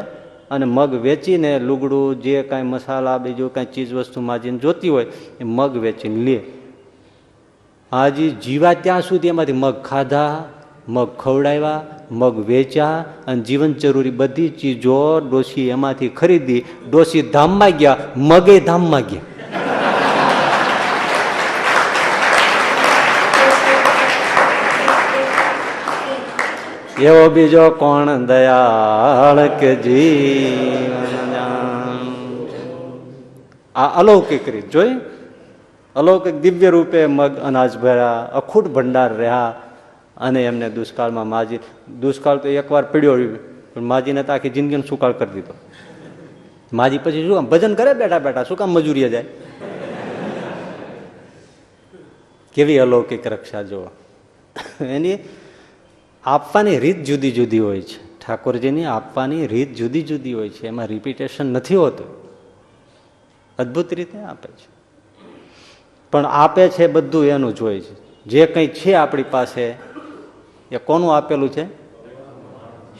અને મગ વેચીને લુગડું જે કાંઈ મસાલા બીજું કાંઈ ચીજ વસ્તુ માજીને જોતી હોય એ મગ વેચીને લે. હાજી જીવા ત્યાં સુધી એમાંથી મગ ખાધા, મગ ખવડાવ્યા, મગ વેચ્યા અને જીવન જરૂરી બધી ચીજો ડોશી એમાંથી ખરીદી. ડોશી ધામમાં ગયા, મગે ધામમાં ગયા. એવો બીજો કોણ દયાળ કે જીવન. આ અલૌકિક રીત જોઈ, અલૌકિક દિવ્ય રૂપે મગ અનાજ ભર્યા, અખૂટ ભંડાર રહ્યા. અને એમને દુષ્કાળમાં માજી, દુષ્કાળ તો એકવાર પીડ્યો પણ માજીને તો આખી જિંદગીનો સુકાળ કરી દીધો. માજી પછી શું ભજન કરે બેઠા બેઠા, શું કામ મજૂરીએ જાય. કેવી અલૌકિક રક્ષા જુઓ. એની આપવાની રીત જુદી જુદી હોય છે. ઠાકોરજીની આપવાની રીત જુદી જુદી હોય છે, એમાં રિપીટેશન નથી હોતું. અદ્ભુત રીતે આપે છે, પણ આપે છે બધું એનું જ હોય છે. જે કંઈ છે આપણી પાસે એ કોનું આપેલું છે?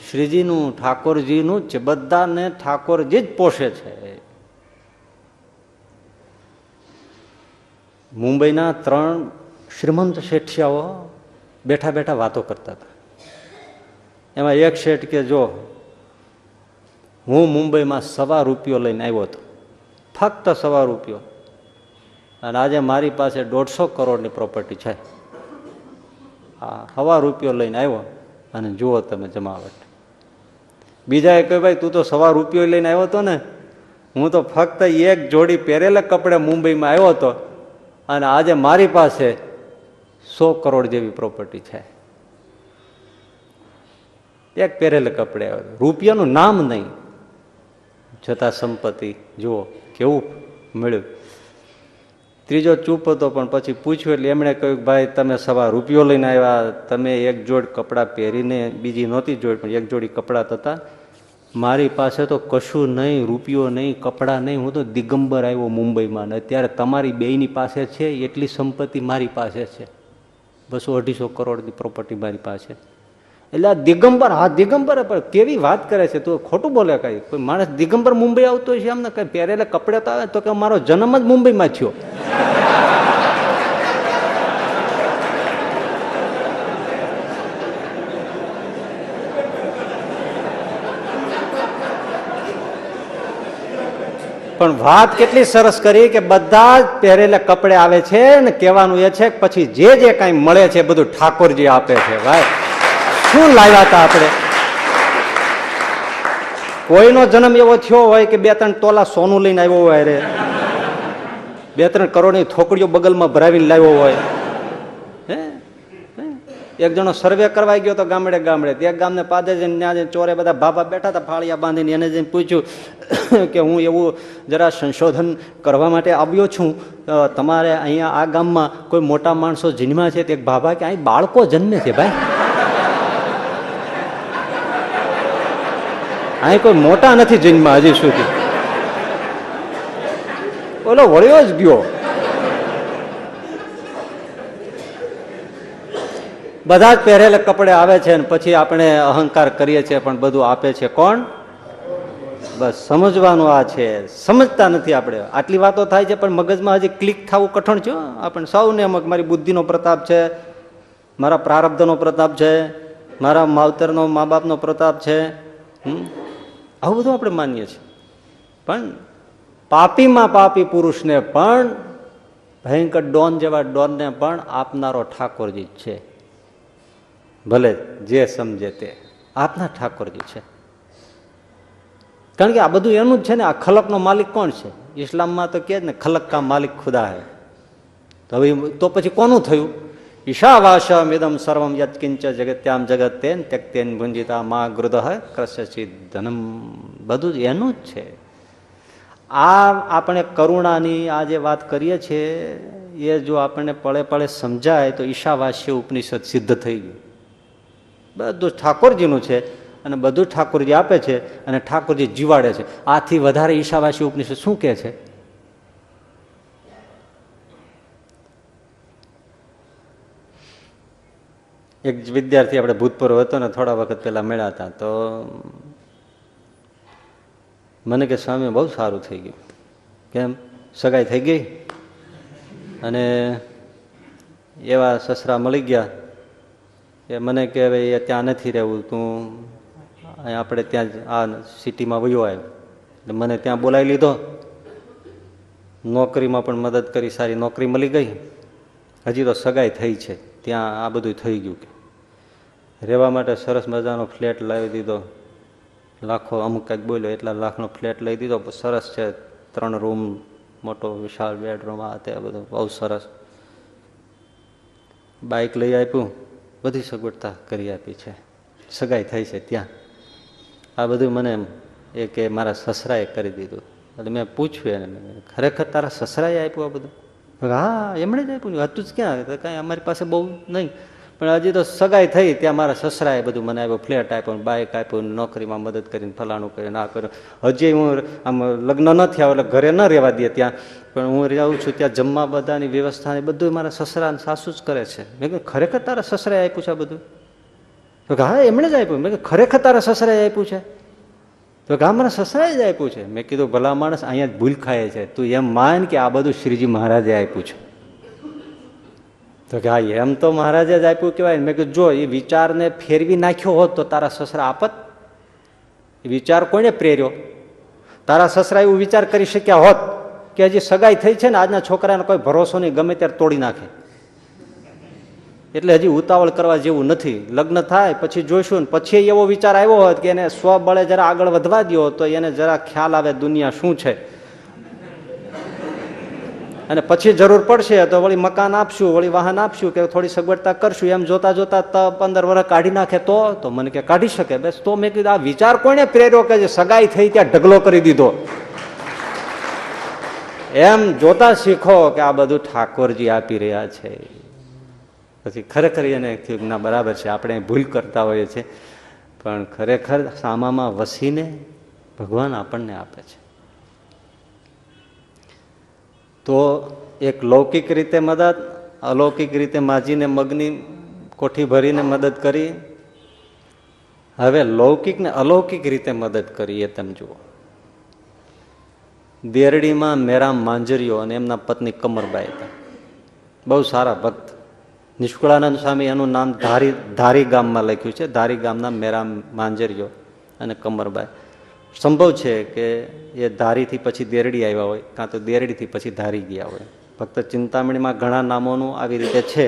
શ્રીજીનું, ઠાકોરજીનું જ છે. બધાને ઠાકોરજી જ પોષે છે. મુંબઈના 3 શ્રીમંત શેઠિયાઓ બેઠા બેઠા વાતો કરતા હતા. એમાં એક શેઠ કે જો હું મુંબઈમાં ₹1.25 લઈને આવ્યો હતો, ફક્ત ₹1.25, અને આજે મારી પાસે 150 કરોડની પ્રોપર્ટી છે. હા, ₹1.25 લઈને આવ્યો અને જુઓ તમે જમાવટ. બીજાએ કહ્યું ભાઈ તું તો ₹1.25 લઈને આવ્યો હતો ને, હું તો ફક્ત એક જોડી પહેરેલા કપડે મુંબઈમાં આવ્યો હતો અને આજે મારી પાસે 100 કરોડ જેવી પ્રોપર્ટી છે. એક પહેરેલા કપડે આવ્યો, રૂપિયાનું નામ નહીં, છતાં સંપત્તિ જુઓ કેવું મળ્યું. ત્રીજો ચૂપ હતો પણ પછી પૂછ્યું એટલે એમણે કહ્યું ભાઈ તમે ₹1.25 લઈને આવ્યા, તમે એક જોડ કપડાં પહેરીને, બીજી નહોતી જોડ પણ એક જોડી કપડાં હતા, મારી પાસે તો કશું નહીં, રૂપિયો નહીં, કપડાં નહીં, હું તો દિગંબર આવ્યો મુંબઈમાં ને અત્યારે તમારી બેયની પાસે છે એટલી સંપત્તિ મારી પાસે છે, 200-250 કરોડની પ્રોપર્ટી મારી પાસે. એટલે આ દિગંબર, હા દિગંબર, પણ કેવી વાત કરે છે તું, ખોટું બોલે. કઈ કોઈ માણસ દિગંબર મુંબઈ આવતો હોય છે એમને કઈ પહેરેલા કપડે તો આવે તો કે મારો જન્મ જ મુંબઈમાં થયો. પણ વાત કેટલી સરસ કરી કે બધા જ પહેરેલા કપડે આવે છે ને કહેવાનું એ છે પછી જે કાંઈ મળે છે બધું ઠાકોરજી આપે છે. ભાઈ શું લાવ્યા હતા આપણે? કોઈનો જન્મ એવો થયો હોય કે 2-3 તોલા સોનું લઈને આવ્યો હોય, રે 2-3 કરોડની થોકડીઓ બગલમાં ભરાવીને લાવ્યો હોય. એક જણો સર્વે કરવા ગયો તો ગામડે એક ગામને પાદે જઈને ત્યાં ચોરે બધા ભાભા બેઠા હતા ફાળિયા બાંધીને, એને જઈને પૂછ્યું કે હું એવું જરા સંશોધન કરવા માટે આવ્યો છું, તમારે અહીંયા આ ગામમાં કોઈ મોટા માણસો જન્મ્યા છે? એક ભાભા કે અહીં બાળકો જન્મે છે ભાઈ, અહીં કોઈ મોટા નથી જન્મ્યા હજી સુધી. ઓલો વળ્યો જ ગયો. બધા જ પહેરેલા કપડે આવે છે ને પછી આપણે અહંકાર કરીએ છીએ, પણ બધું આપે છે કોણ? બસ સમજવાનું આ છે, સમજતા નથી આપણે. આટલી વાતો થાય છે પણ મગજમાં હજી ક્લિક થવું કઠણ છે. આપણે સૌને અમુક મારી બુદ્ધિનો પ્રતાપ છે, મારા પ્રારબ્ધનો પ્રતાપ છે, મારા માવતરનો મા બાપનો પ્રતાપ છે, આવું બધું આપણે માનીએ છીએ. પણ પાપીમાં પાપી પુરુષને પણ, ભયંકર ડોન જેવા ડોનને પણ આપનારો ઠાકોરજી જ છે. ભલે જે સમજે તે આપના ઠાકોરજી છે. કારણ કે આ બધું એનું જ છે ને. આ ખલકનો માલિક કોણ છે? ઇસ્લામમાં તો કહે ને ખલક કા માલિક ખુદા હે. તો હવે તો પછી કોનું થયું? ઈશાવાસમ ઇદમ સર્વમ યત્કિંચ જગત્યામ જગત્તેન ત્યક્તેન ભુંજિતા મા ગૃદઃ કસ્યચિદ ધનમ. બધું જ એનું જ છે. આ આપણે કરુણાની આ જે વાત કરીએ છીએ એ જો આપણને પળે પળે સમજાય તો ઈશાવાસ્ય ઉપનિષદ સિદ્ધ થઈ ગયું. બધું ઠાકોરજીનું છે અને બધું ઠાકોરજી આપે છે અને ઠાકોરજી જીવાડે છે. આથી વધારે ઈશાવાસ્ય ઉપનિષદ શું કહે છે? એક વિદ્યાર્થી આપણે ભૂતપૂર્વ હતો ને થોડા વખત પહેલા મળ્યા હતા, તો મને કે સ્વામી બહુ સારું થઈ ગયું. કેમ? સગાઈ થઈ ગઈ અને એવા સસરા મળી ગયા એ મને કે હવે એ ત્યાં નથી રહેવું, તું આપણે ત્યાં આ સિટીમાં વયો આવ્યો. એટલે મને ત્યાં બોલાવી લીધો, નોકરીમાં પણ મદદ કરી, સારી નોકરી મળી ગઈ. હજી તો સગાઈ થઈ છે, ત્યાં આ બધું થઈ ગયું. રહેવા માટે સરસ મજાનો ફ્લેટ લાવી દીધો, લાખો અમુક કંઈક બોલ્યો એટલા લાખનો ફ્લેટ લઈ દીધો. સરસ છે, 3 રૂમ, મોટો વિશાળ બેડરૂમ, આ તે બધું બહુ સરસ. બાઇક લઈ આપ્યું, બધી સગવડતા કરી આપી છે, સગાઈ થઈ છે ત્યાં. આ બધું મને એ કે મારા સસરાએ કરી દીધું. એટલે મેં પૂછ્યું એને, ખરેખર તારા સસરાએ આપ્યું આ બધું? હા, એમણે જ આપ્યું. હતું જ ક્યાં? કાંઈ અમારી પાસે બહુ નહીં, પણ હજી તો સગાઈ થઈ ત્યાં મારા સસરાએ બધું મને આપ્યું, ફ્લેટ આપ્યો, બાઇક આપ્યું, નોકરીમાં મદદ કરીને, ફલાણું કરીને, આ કર્યું. હજી હું આમ લગ્ન ન થયા એટલે ઘરે ન રહેવા દે ત્યાં, પણ હું રહું છું ત્યાં જમવા બધાની વ્યવસ્થા બધું મારા સસરા અને સાસુ જ કરે છે. મેં કહ્યું ખરેખર તારા સસરાએ આપ્યું છે આ બધું? તો કે હા, એમણે જ આપ્યું. મેં કહ્યું ખરેખર તારા સસરાએ આપ્યું છે? તો કે હા, મારા સસરાએ જ આપ્યું છે. મેં કીધું ભલા માણસ, અહીંયા જ ભૂલ ખાય છે. તું એમ માન કે આ બધું શ્રીજી મહારાજે આપ્યું છે. તો કે હા, એમ તો મહારાજે જ આપ્યું કહેવાય. મેં કીધું જો એ વિચારને ફેરવી નાખ્યો હોત તો તારા સસરા આપત? એ વિચાર કોને પ્રેર્યો? તારા સસરા એવું વિચાર કરી શક્યા હોત કે હજી સગાઈ થઈ છે ને, આજના છોકરાને કોઈ ભરોસો નહીં, ગમે ત્યારે તોડી નાખે, એટલે હજી ઉતાવળ કરવા જેવું નથી, લગ્ન થાય પછી જોઈશું. ને પછી એવો વિચાર આવ્યો હોત કે એને સ્વબળે જરા આગળ વધવા દો તો એને જરા ખ્યાલ આવે દુનિયા શું છે, અને પછી જરૂર પડશે તો વળી મકાન આપશું, વળી વાહન આપશું, કે થોડી સગવડતા કરશું, એમ જોતા જોતા 15 વર્ષ કાઢી નાખે તો મને કે કાઢી શકે. બસ તો મેં કીધું આ વિચાર કોને પ્રેર્યો કે જે સગાઈ થઈ ત્યાં ઢગલો કરી દીધો? એમ જોતા શીખો કે આ બધું ઠાકોરજી આપી રહ્યા છે. પછી ખરેખર એને થયું ના બરાબર છે, આપણે ભૂલ કરતા હોઈએ છીએ, પણ ખરેખર સામામાં વસીને ભગવાન આપણને આપે છે. તો એક લૌકિક રીતે મદદ, અલૌકિક રીતે માજીને મગની કોઠી ભરીને મદદ કરી. હવે લૌકિક ને અલૌકિક રીતે મદદ કરી એ તમે જુઓ. દેરડીમાં મેરામ માંજરીઓ અને એમના પત્ની કમરબાઈ હતા, બહુ સારા ભક્ત. નિષ્કુળાનંદ સ્વામી એનું નામ ધારી ગામમાં લખ્યું છે. ધારી ગામના મેરામ માંજરીઓ અને કમરબાઈ. સંભવ છે કે એ ધારીથી પછી દેરડી આવ્યા હોય, કાં તો દેરડીથી પછી ધારી ગયા હોય. ફક્ત ચિંતામણીમાં ઘણા નામોનું આવી રીતે છે.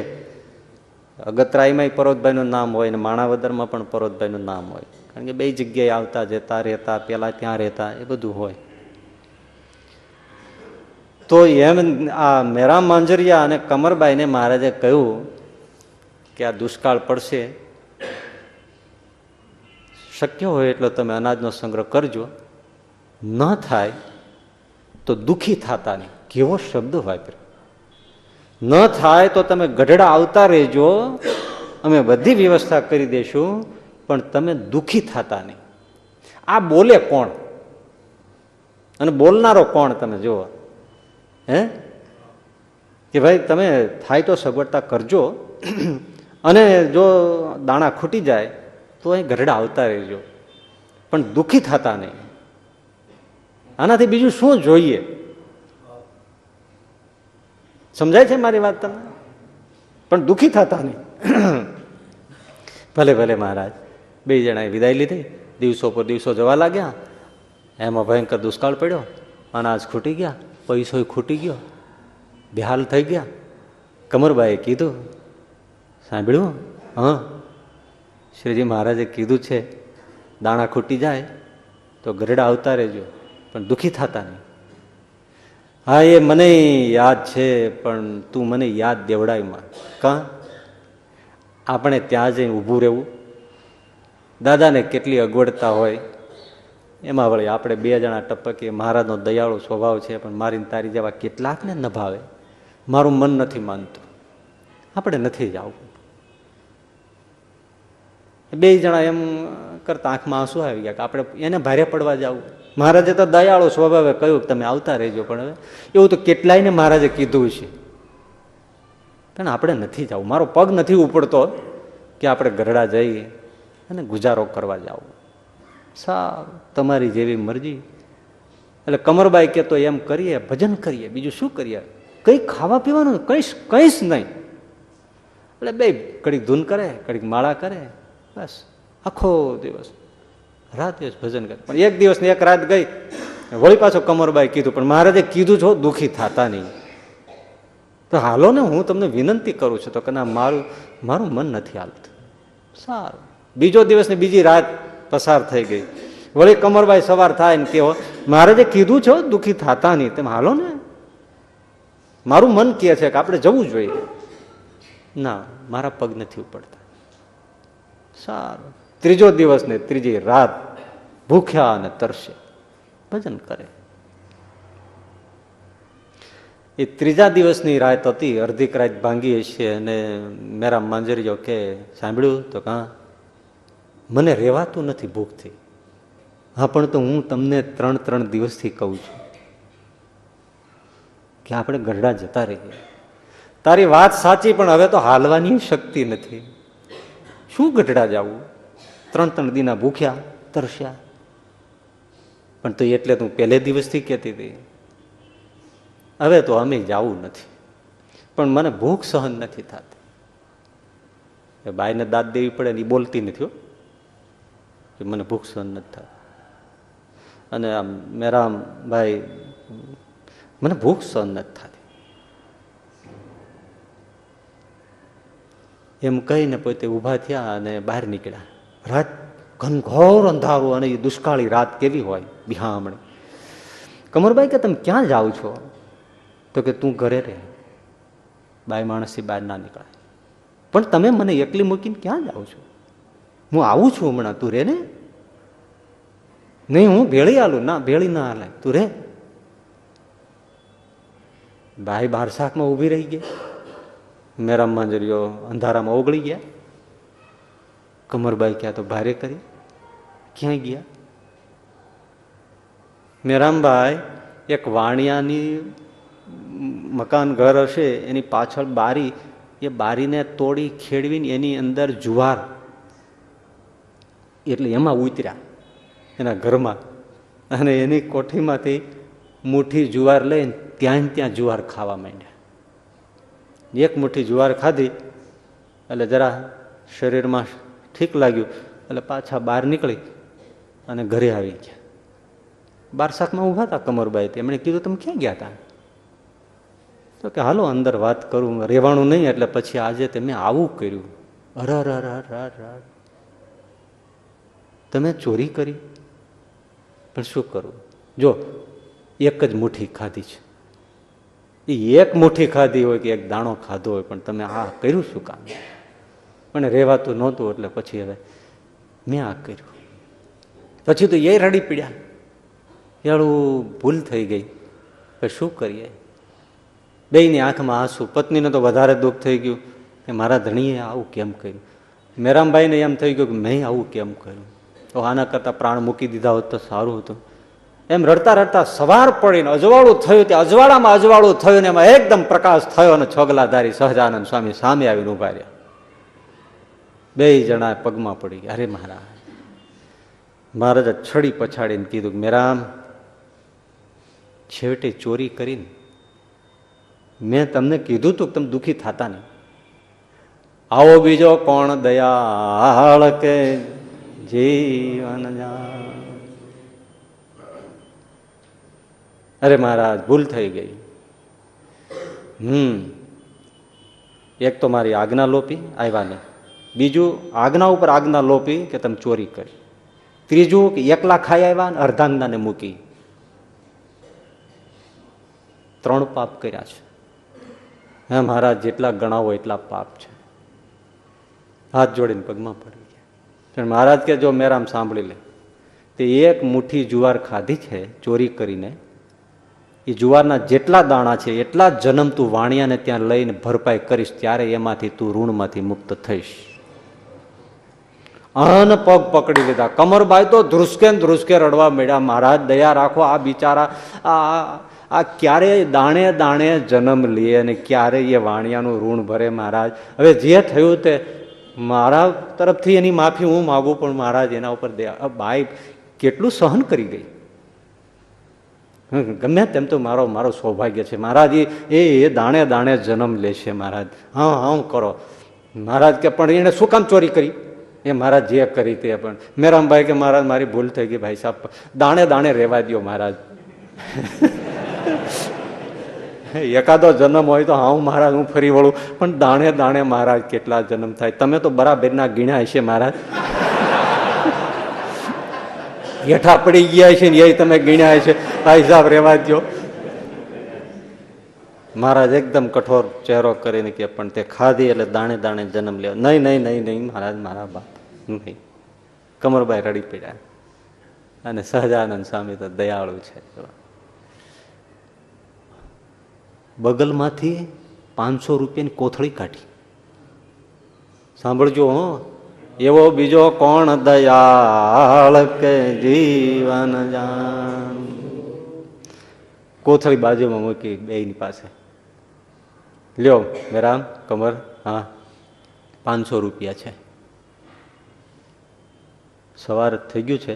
અગતરાયમાં પરોતભાઈનું નામ હોય અને માણાવદરમાં પણ પરોતભાઈનું નામ હોય, કારણ કે 2 જગ્યાએ આવતા જતા રહેતા, પેલા ત્યાં રહેતા, એ બધું હોય. તો એમ આ મેરામ માંજરિયા અને કમરબાઈને મહારાજે કહ્યું કે આ દુષ્કાળ પડશે, શક્ય હોય એટલો તમે અનાજનો સંગ્રહ કરજો, ન થાય તો દુઃખી થતા નહીં. કેવો શબ્દ વાપર્યો! ન થાય તો તમે ગઢડા આવતા રહેજો, અમે બધી વ્યવસ્થા કરી દઈશું, પણ તમે દુઃખી થતા નહીં. આ બોલે કોણ અને બોલનારો કોણ? તમે જુઓ. કે ભાઈ તમે થાય તો સગવડતા કરજો, અને જો દાણા ખૂટી જાય તો અહીં ગઢડા આવતા રહેજો, પણ દુઃખી થતા નહીં. આનાથી બીજું શું જોઈએ? સમજાય છે મારી વાત તમને? પણ દુઃખી થતા નહીં. ભલે ભલે મહારાજ. 2 જણાએ વિદાય લીધી. દિવસો પર દિવસો જવા લાગ્યા. એમાં ભયંકર દુષ્કાળ પડ્યો, અનાજ ખૂટી ગયા, પૈસો ખૂટી ગયો, બેહાલ થઈ ગયા. કમરબાઈએ કીધું, સાંભળ્યું? હા, શ્રીજી મહારાજે કીધું છે દાણા ખૂટી જાય તો ગરડા આવતા રહેજો, પણ દુઃખી થતા નહીં. હા, એ મને યાદ છે, પણ તું મને યાદ દેવડાયમાં. કાં આપણે ત્યાં જઈને ઊભું રહેવું, દાદાને કેટલી અગવડતા હોય એમાં વળી આપણે બે જણા ટપકીએ. મહારાજનો દયાળુ સ્વભાવ છે, પણ મારીને તારી જેવા કેટલાકને ન ભાવે. મારું મન નથી માનતું, આપણે નથી જવું. બે જણા એમ કરતા આંખમાં આંસુ આવી ગયા કે આપણે એને ભારે પડવા જવું. મહારાજે તો દયાળુ સ્વભાવે કહ્યું કે તમે આવતા રહેજો, પણ હવે એવું તો કેટલાયને મહારાજે કીધું છે, પણ આપણે નથી જવું. મારો પગ નથી ઉપડતો કે આપણે ગરડા જઈએ અને ગુજારો કરવા જવું. સારું, તમારી જેવી મરજી. એટલે કમરબાઈ કે તો એમ કરીએ, ભજન કરીએ, બીજું શું કરીએ? કંઈ ખાવા પીવાનું કઈશ નહીં. એટલે બે કડીક ધૂન કરે, કડીક માળા કરે, બસ આખો દિવસ રાત દિવસ ભજન કરે. પણ એક દિવસ ને એક રાત ગઈ, વળી પાછો કમરબાઈ કીધું, પણ મહારાજે કીધું છો દુઃખી થતા નહીં. તો હાલો ને, હું તમને વિનંતી કરું છું. તો કે ના, મારું મન નથી હાલતું. સારું, બીજો દિવસ ને બીજી રાત પસાર થઈ ગઈ. વળી કમરબાઈ સવાર થાય ને કેવો, મહારાજે કીધું છો દુઃખી થતા નહીં, તેમ હાલો ને, મારું મન કહે છે કે આપણે જવું જોઈએ. ના, મારા પગ નથી ઉપડતા. સારું, ત્રીજો દિવસ ને ત્રીજી રાત ભૂખ્યા અને તરસે ભજન કરે. એ ત્રીજા દિવસની રાત હતી, અડધીક રાત ભાંગી છે. અને મેરા માંજરીઓ કે સાંભળ્યું? તો કાં, મને રહેવાતું નથી ભૂખથી. હા, પણ તો હું તમને 3 દિવસથી કહું છું કે આપણે ગરડા જતા રહીએ. તારી વાત સાચી, પણ હવે તો હાલવાની શક્તિ નથી. શું ગઢડા જવું? 3 દીના ભૂખ્યા તરસ્યા. પણ તો એટલે તું પહેલે દિવસથી કહેતી હતી. હવે તો અમે જવું નથી, પણ મને ભૂખ સહન નથી થતી. એ બાઈને દાદ દેવી પડે ને, એ બોલતી નથી કે મને ભૂખ સહન નથી થતી. અને આમ મેરા ભાઈ, મને ભૂખ સહન નથી થતી એમ કહીને પોતે ઊભા થયા અને બહાર નીકળ્યા. રાત ઘનઘોર અંધારું, અને એ દુષ્કાળી રાત કેવી હોય બિહામણી. કમરબાઈ કે તમે ક્યાં જાઓ છો? તો કે તું ઘરે રહે, બાઈ માણસથી બહાર ના નીકળાય. પણ તમે મને એકલી મૂકીને ક્યાં જાઓ છો? હું આવું છું હમણાં, તું રે ને. નહીં, હું ભેળી હાલું. ના, ભેળી ના હાલે, તું રે. બાઈ બાર શાકમાં ઊભી રહી ગઈ. મેરા માંજરીઓ અંધારામાં ઓગળી ગયા. કમરબાઈ ક્યાં તો ભારે કરી, ક્યાંય ગયા. મેરામભાઈ એક વાણિયાની મકાન ઘર હશે, એની પાછળ બારી, એ બારીને તોડી ખેડવીને એની અંદર જુવાર, એટલે એમાં ઉતર્યા એના ઘરમાં. અને એની કોઠીમાંથી મુઠ્ઠી જુવાર લઈને ત્યાં જુવાર ખાવા માંડ્યા. એક મુઠ્ઠી જુવાર ખાધી એટલે જરા શરીરમાં ઠીક લાગ્યું, એટલે પાછા બહાર નીકળી અને ઘરે આવી ગયા. બાર શાકમાં ઊભા હતા કમરબાઈ. એમણે કીધું તમે ક્યાં ગયા હતા? તો કે હાલો અંદર વાત કરું, રહેવાનું નહીં. એટલે પછી આજે તમે આવું કર્યું. અર, તમે ચોરી કરી? પણ શું કરું, જો એક જ મુઠ્ઠી ખાધી છે. એ એક મુઠ્ઠી ખાધી હોય કે એક દાણો ખાધો હોય, પણ તમે આ કર્યું શું કામ? પણ રહેવાતું નહોતું, એટલે પછી હવે મેં આ કર્યું. પછી તો એ રડી પડ્યા. એળું ભૂલ થઈ ગઈ, પણ શું કરીએ? બેયની આંખમાં આંસુ. પત્નીને તો વધારે દુઃખ થઈ ગયું કે મારા ધણીએ આવું કેમ કર્યું. મેરામભાઈને એમ થઈ ગયું કે મેં આવું કેમ કર્યું, તો આના કરતાં પ્રાણ મૂકી દીધા હોત તો સારું હતું. એમ રડતા રડતા સવાર પડીને અજવાળું થયું. ત્યાં અજવાળામાં અજવાળું થયું ને એમાં એકદમ પ્રકાશ થયો, અને છોગલાધારી સહજાનંદ સ્વામી સામે આવીને ઉભા રહ્યા. બે જણા પગમાં પડી ગયા. અરે મહારાજ! મહારાજે છડી પછાડીને કીધું કે મેરામ, છેવટે ચોરી કરીને મેં તમને કીધું તું કે તમે દુઃખી થતા નહીં. આવો બીજો કોણ દયાળ કે જીવન જા. અરે મહારાજ, ભૂલ થઈ ગઈ. એક તો મારી આજ્ઞા લોપી, આવ્યા નહીં. બીજું, આજ્ઞા ઉપર આજ્ઞા લોપી કે તમે ચોરી કરી. ત્રીજું કે એકલા ખાઈ આવ્યા ને અર્ધાંગનાને મૂકી. 3 પાપ કર્યા છે. હા મહારાજ, જેટલા ગણાવો એટલા પાપ છે. હાથ જોડીને પગમાં પડી ગયા. મહારાજ કે જો મેરામ સાંભળી લે, તે એક મુઠ્ઠી જુવાર ખાધી છે ચોરી કરીને, એ જુવારના જેટલા દાણા છે એટલા જ જન્મ તું વાણિયાને ત્યાં લઈને ભરપાઈ કરીશ, ત્યારે એમાંથી તું ઋણમાંથી મુક્ત થઈશ. અન પગ પકડી લીધા. કમરબાઈ તો ધ્રુસકે ને ધ્રુસકે રડવા મળ્યા. મહારાજ દયા રાખો, આ બિચારા આ ક્યારે દાણે દાણે જન્મ લે અને ક્યારે એ વાણિયાનું ઋણ ભરે. મહારાજ હવે જે થયું તે મારા તરફથી એની માફી હું માગું, પણ મહારાજ એના ઉપર દયા. બાઈ કેટલું સહન કરી ગઈ. ગમે તેમ તો મારો સૌભાગ્ય છે મહારાજ, એ દાણે દાણે જન્મ લેશે મહારાજ. હા હા કરો મહારાજ કે પણ એને શું કામ ચોરી કરી? એ મહારાજ જે કરી તે. પણ મેરામભાઈ કે મહારાજ મારી ભૂલ થઈ ગઈ ભાઈ સાહેબ, દાણે દાણે રહેવા દો મહારાજ. એકાદો જન્મ હોય તો હા મહારાજ હું ફરી વળું, પણ દાણે દાણે મહારાજ કેટલા જન્મ થાય? તમે તો બરાબરના ગીણ્યા હશે મહારાજ. હેઠા પડી ગયા છે ને એ તમે ગીણ્યા છે. ભાઈ સાહેબ રહેવા દો. મહારાજ એકદમ કઠોર ચહેરો કરીને કે પણ તે ખાધી એટલે દાણે દાણે જન્મ લેવો. નહીં નહીં નહીં નહીં મહારાજ, મારા બાપ નહીં. કમરબાઈ રડી પડ્યા. અને સહજાનંદ સ્વામી તો દયાળુ છે. બગલમાંથી 500 રૂપિયાની કોથળી કાઢી. સાંભળજો હો, એવો બીજો કોણ દયાળ કે જીવન જાન. કોથળી બાજુમાં મૂકી બેયની પાસે. લ્યો મેરામ કમર, હા 500 રૂપિયા છે. સવાર થઈ ગયું છે,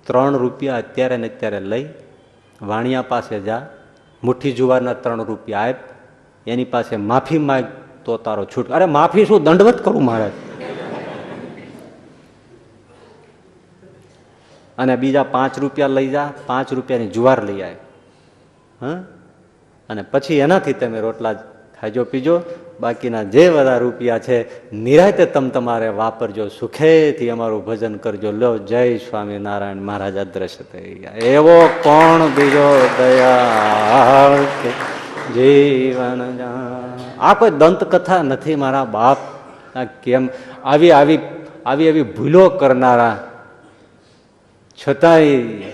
3 રૂપિયા અત્યારે ને અત્યારે લઈ વાણિયા પાસે જા, મુઠ્ઠી જુવારના 3 રૂપિયા આપ, એની પાસે માફી માંગ તો તારો છૂટ. અરે માફી શું, દંડવત કરું મહારાજ. અને બીજા 5 રૂપિયા લઈ જા, 5 રૂપિયાની જુવાર લઈ આવે. હા, અને પછી એનાથી તમે રોટલા ખાજો પીજો. બાકીના જે બધા રૂપિયા છે નિરાંતે તમારે વાપરજો, સુખેથી અમારું ભજન કરજો. લો જય સ્વામિનારાયણ. મહારાજ અદ્રશ્ય થઈ ગયા. એવો કોણ બીજો દયાળ કે જીવન જાન. આ કોઈ દંતકથા નથી મારા બાપ. આ કેમ આવી આવી આવી આવી ભૂલો કરનારા છતાંય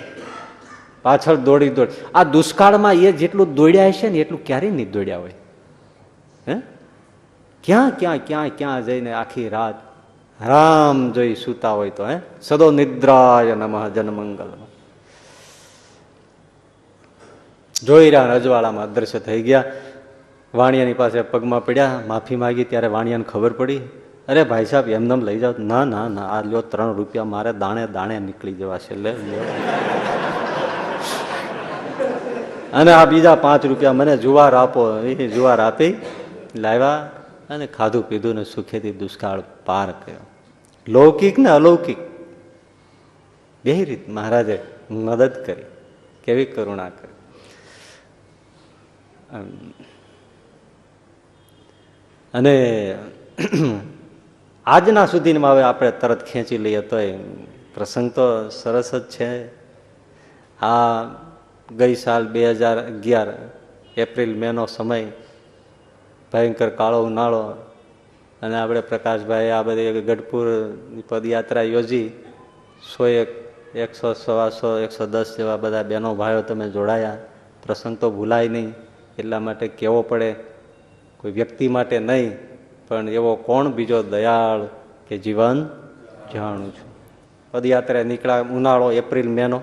પાછળ દોડી. આ દુષ્કાળમાં એ જેટલું દોડ્યા હશે ને એટલું ક્યારેય નહીં દોડ્યા હોય. હે, ક્યાં ક્યાં ક્યાં ક્યાં જઈને આખી રાત રામ જોઈ સુતા હોય તો. સદો નિદ્રાય નમઃ જનમંગલ જોઈ રહ્યા. રજવાડામાં અદ્રશ્ય થઈ ગયા. વાણિયાની પાસે પગમાં પડ્યા, માફી માંગી. ત્યારે વાણિયાને ખબર પડી. અરે ભાઈ સાહેબ એમને લઈ જાઓ. ના ના ના, આ લ્યો 3 રૂપિયા મારે દાણે દાણે નીકળી જવા છે. લે અને આ બીજા 5 રૂપિયા મને જુવાર આપો. એ જુવાર આપી લાવ્યા અને ખાધું પીધું ને સુખેથી દુષ્કાળ પાર કર્યો. લૌકિક ને અલૌકિક બે રીત મહારાજે મદદ કરી. કેવી કરુણા કરી. અને આજના સુધીમાં હવે આપણે તરત ખેંચી લઈએ તો પ્રસંગ તો સરસ જ છે. આ ગઈ સાલ 2011 એપ્રિલ મેનો સમય, ભયંકર કાળો ઉનાળો, અને આપણે પ્રકાશભાઈ આ બધી ગઢપુરની પદયાત્રા યોજી. 100, 100, 150, 110 જેવા બધા બહેનો ભાઈઓ તમે જોડાયા. પ્રસંગ તો ભૂલાય નહીં, એટલા માટે કહેવો પડે. કોઈ વ્યક્તિ માટે નહીં, પણ એવો કોણ બીજો દયાળ કે જીવન જાણું છું. પદયાત્રા નીકળ્યા, ઉનાળો એપ્રિલ મેનો.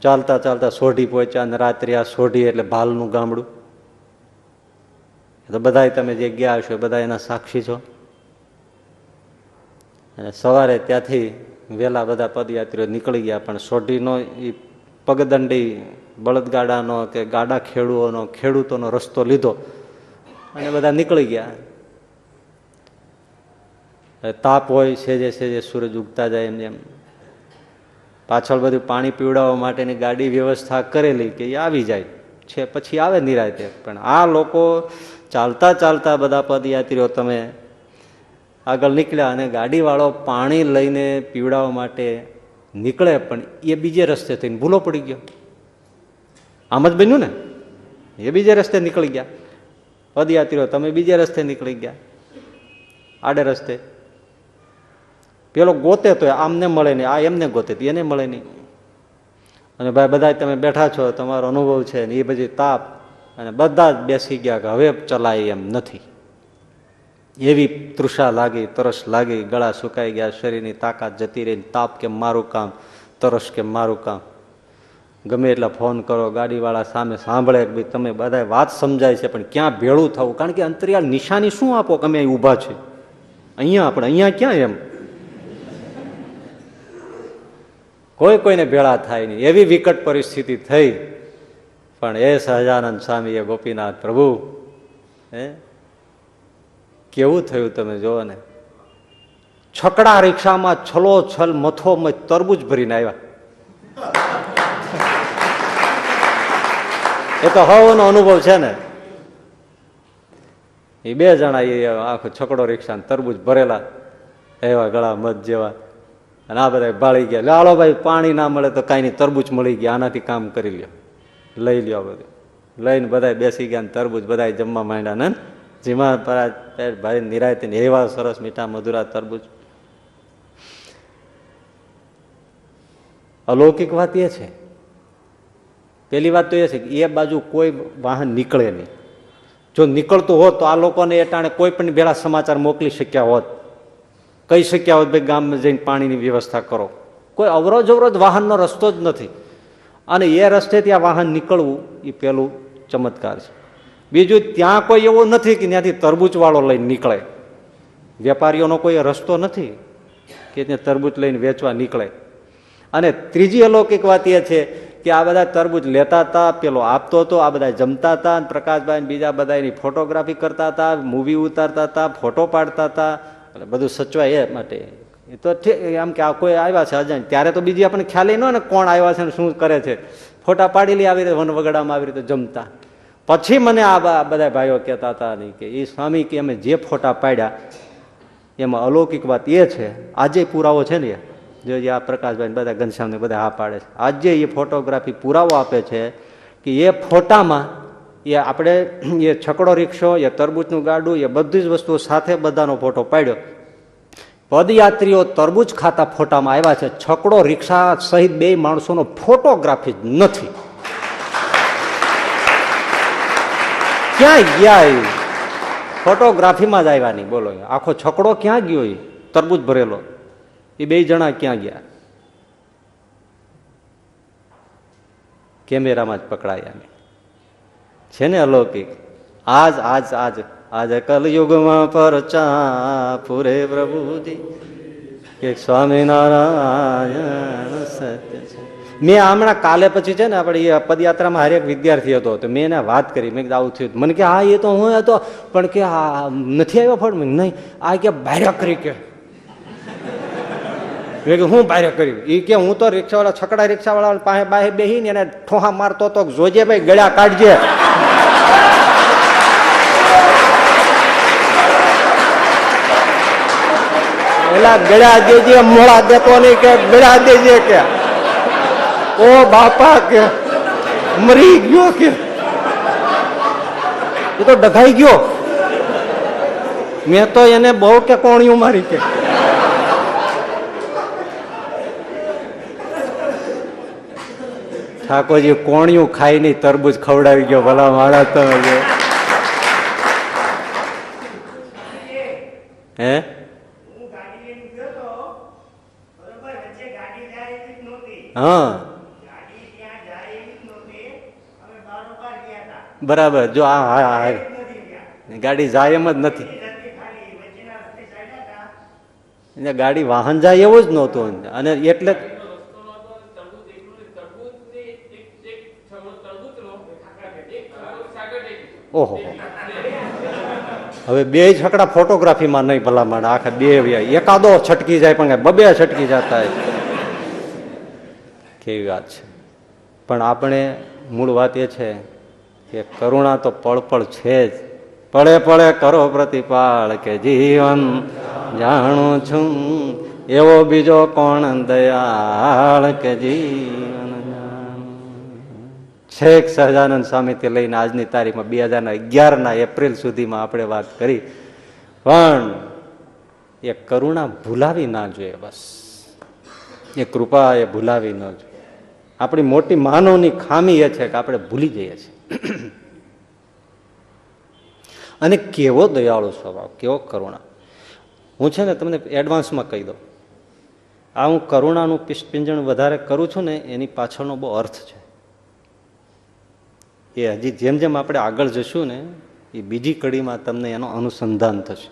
ચાલતા ચાલતા સોઢી પહોંચ્યા. અને રાત્રે આ સોઢી એટલે ભાલનું ગામડું. તો બધા તમે જે ગયા હશો બધા એના સાક્ષી છો. અને સવારે ત્યાંથી વહેલા બધા પદયાત્રીઓ નીકળી ગયા. પણ સોઢીનો એ પગદંડી બળદગાડાનો કે ગાડા ખેડૂતોનો રસ્તો લીધો અને બધા નીકળી ગયા. તાપ હોય, સેજે સેજે સૂરજ ઉગતા જાય એમ એમ. પાછળ બધું પાણી પીવડાવવા માટેની ગાડી વ્યવસ્થા કરેલી કે એ આવી જાય છે, પછી આવે નિરાંતે. પણ આ લોકો ચાલતા ચાલતા બધા પદયાત્રીઓ તમે આગળ નીકળ્યા અને ગાડીવાળો પાણી લઈને પીવડાવવા માટે નીકળે, પણ એ બીજે રસ્તે થઈને ભૂલો પડી ગયો. આમ જ બન્યું ને, એ બીજે રસ્તે નીકળી ગયા. પદયાત્રીઓ તમે બીજે રસ્તે નીકળી ગયા, આડે રસ્તે. પેલો ગોતે તો આમને મળે નહીં, આ એમને ગોતે એને મળે નહીં. અને ભાઈ બધા તમે બેઠા છો, તમારો અનુભવ છે ને એ બધી તાપ, અને બધા જ બેસી ગયા કે હવે ચલાય એમ નથી. એવી તૃષા લાગી, તરસ લાગી, ગળા સુકાઈ ગયા, શરીરની તાકાત જતી રહી. તાપ કે મારું કામ, તરસ કે મારું કામ. ગમે એટલા ફોન કરો, ગાડીવાળા સામે સાંભળે કે ભાઈ તમે બધા વાત સમજાય છે પણ ક્યાં ભેળું થવું, કારણ કે અંતરિયાળ નિશાની શું આપો કે અમે અહીં ઊભા છે, અહીંયા આપણે અહીંયા ક્યાં એમ કોઈ કોઈને ભેળા થાય નહીં. એવી વિકટ પરિસ્થિતિ થઈ. પણ એ સહજાનંદ સ્વામી, એ ગોપીનાથ પ્રભુ, કેવું થયું તમે જુઓ ને. છકડા રિક્ષામાં છલો છલ મથોમથ તરબૂચ ભરીને આવ્યા. એ તો હવનો અનુભવ છે ને. એ બે જણા એ આખો છકડો રિક્ષા તરબૂચ ભરેલા, એવા ગળા મધ જેવા. અને આ બધા ભાળી ગયા. લાલો ભાઈ પાણી ના મળે તો કાંઈ નહીં, તરબૂચ મળી ગયા, આનાથી કામ કરી લ્યો, લઈ લ્યો. બધું લઈને બધા બેસી ગયા, તરબૂચ બધા જમવા માંડ્યા ને. જેમાં ભાઈ નિરાયતે એવા સરસ મીઠા મધુરા તરબૂચ. અલૌકિક વાત એ છે. પેલી વાત તો એ છે કે એ બાજુ કોઈ વાહન નીકળે નહીં. જો નીકળતું હોત તો આ લોકોને એટાણે કોઈ પણ ભેળા સમાચાર મોકલી શક્યા હોત, કહી શક્યા હોત ભાઈ ગામમાં જઈને પાણીની વ્યવસ્થા કરો. કોઈ અવરોજ વાહનનો રસ્તો જ નથી. અને એ રસ્તે ત્યાં વાહન નીકળવું એ પેલું ચમત્કાર છે. બીજું, ત્યાં કોઈ એવું નથી કે ત્યાંથી તરબૂચ વાળો લઈને નીકળે. વેપારીઓનો કોઈ રસ્તો નથી કે ત્યાં તરબૂચ લઈને વેચવા નીકળે. અને ત્રીજી અલૌકિક વાત એ છે કે આ બધા તરબૂચ લેતા હતા, પેલો આપતો હતો, આ બધા જમતા હતા, પ્રકાશભાઈ બીજા બધા એની ફોટોગ્રાફી કરતા હતા, મૂવી ઉતારતા હતા, ફોટો પાડતા હતા. એટલે બધું સચવાય એ માટે. એ તો આમ કે આ કોઈ આવ્યા છે અજાણ, ત્યારે તો બીજી આપણને ખ્યાલ ન ને કોણ આવ્યા છે ને શું કરે છે. ફોટા પાડી લે આવી રીતે વનવગડામાં આવી રીતે જમતા. પછી મને આ બધા ભાઈઓ કહેતા હતા નહીં કે એ સ્વામી કે અમે જે ફોટા પાડ્યા એમાં અલૌકિક વાત એ છે, આજે પુરાવો છે ને, જો આ પ્રકાશભાઈ બધા ઘનશ્યામને બધા હા પાડે છે, આજે એ ફોટોગ્રાફી પુરાવો આપે છે કે એ ફોટામાં એ આપણે એ છકડો રિક્ષો, એ તરબૂચનું ગાડું, એ બધી જ વસ્તુઓ સાથે બધાનો ફોટો પાડ્યો. પદયાત્રીઓ તરબૂચ ખાતા ફોટામાં આવ્યા છે, છકડો રિક્ષા સહિત બે માણસોનો ફોટોગ્રાફી જ નથી. ક્યાં ગયા એ? ફોટોગ્રાફીમાં જ આવ્યા નહીં. બોલો, આખો છકડો ક્યાં ગયો? એ તરબૂચ ભરેલો એ બે જણા ક્યાં ગયા? કેમેરામાં જ પકડાયા નહીં. છે ને અલૌકિક. આજ આજ આજ આજ કલયુગમાં પરચા પૂરે પ્રભુજી કે સ્વામિનારાયણ સત્ય છે. મેં હમણાં કાલે પછી છે ને આપણે એ પદયાત્રામાં હરેક વિદ્યાર્થી હતો તો મેં એને વાત કરી, મેં આવું થયું. મને કે હા એ તો હું હતો, પણ કે આ નથી આવ્યો ફળ. નહીં, આ કે બહાર કરી કે હું બહાર કર્યું. એ કે હું તો રિક્ષાવાળા છકડા રિક્ષાવાળા પાસે બાહે બેહીને એને ઠોહા મારતો તો, જોજે ભાઈ ગળ્યા કાઢજે. એલા ગળ્યા દેજે, મોડા દેતો નહીં કે ગળ્યા દેજે કે. ઓ બાપા કે મરી ગયો કે એ તો ડઘાઈ ગયો. મેં તો એને બહુ કે કોણિયું મારી કે. ઠાકોરજી કોણિયું ખાઈ નહીં તરબૂચ ખવડાવી ગયો. ભલા માળા તમે હે હા બરાબર. જો આ ગાડી જાય એમ જ નથી. ગાડી વાહન જાય એવું જ નહોતું. અને એટલે ઓહો, હવે બે છકડા ફોટોગ્રાફીમાં નહીં ભલામણ. આખા બે એકાદો છટકી જાય પણ બબે છટકી જતા. કેવી વાત છે. પણ આપણે મૂળ વાત એ છે કે કરુણા તો પળ પળ છે જ. પળે પળે કરો પ્રતિપાળ કે જીવન જાણું છું એવો બીજો કોણ દયાળ કે જીવન છેક સહજાનંદ સ્વામીથી લઈને આજની તારીખમાં 2011 એપ્રિલ સુધીમાં આપણે વાત કરી. પણ એ કરુણા ભૂલાવી ના જોઈએ. બસ એ કૃપા એ ભૂલાવી ન જોઈએ. આપણી મોટી માનવની ખામી એ છે કે આપણે ભૂલી જઈએ છીએ. અને કેવો દયાળુ સ્વભાવ, કેવો કરુણા. હું છે ને તમને એડવાન્સમાં કહી દઉં, આ હું કરુણાનું પિંજણ વધારે કરું છું ને એની પાછળનો બહુ અર્થ છે. એ હજી જેમ જેમ આપણે આગળ જશું ને એ બીજી કડીમાં તમને એનો અનુસંધાન થશે.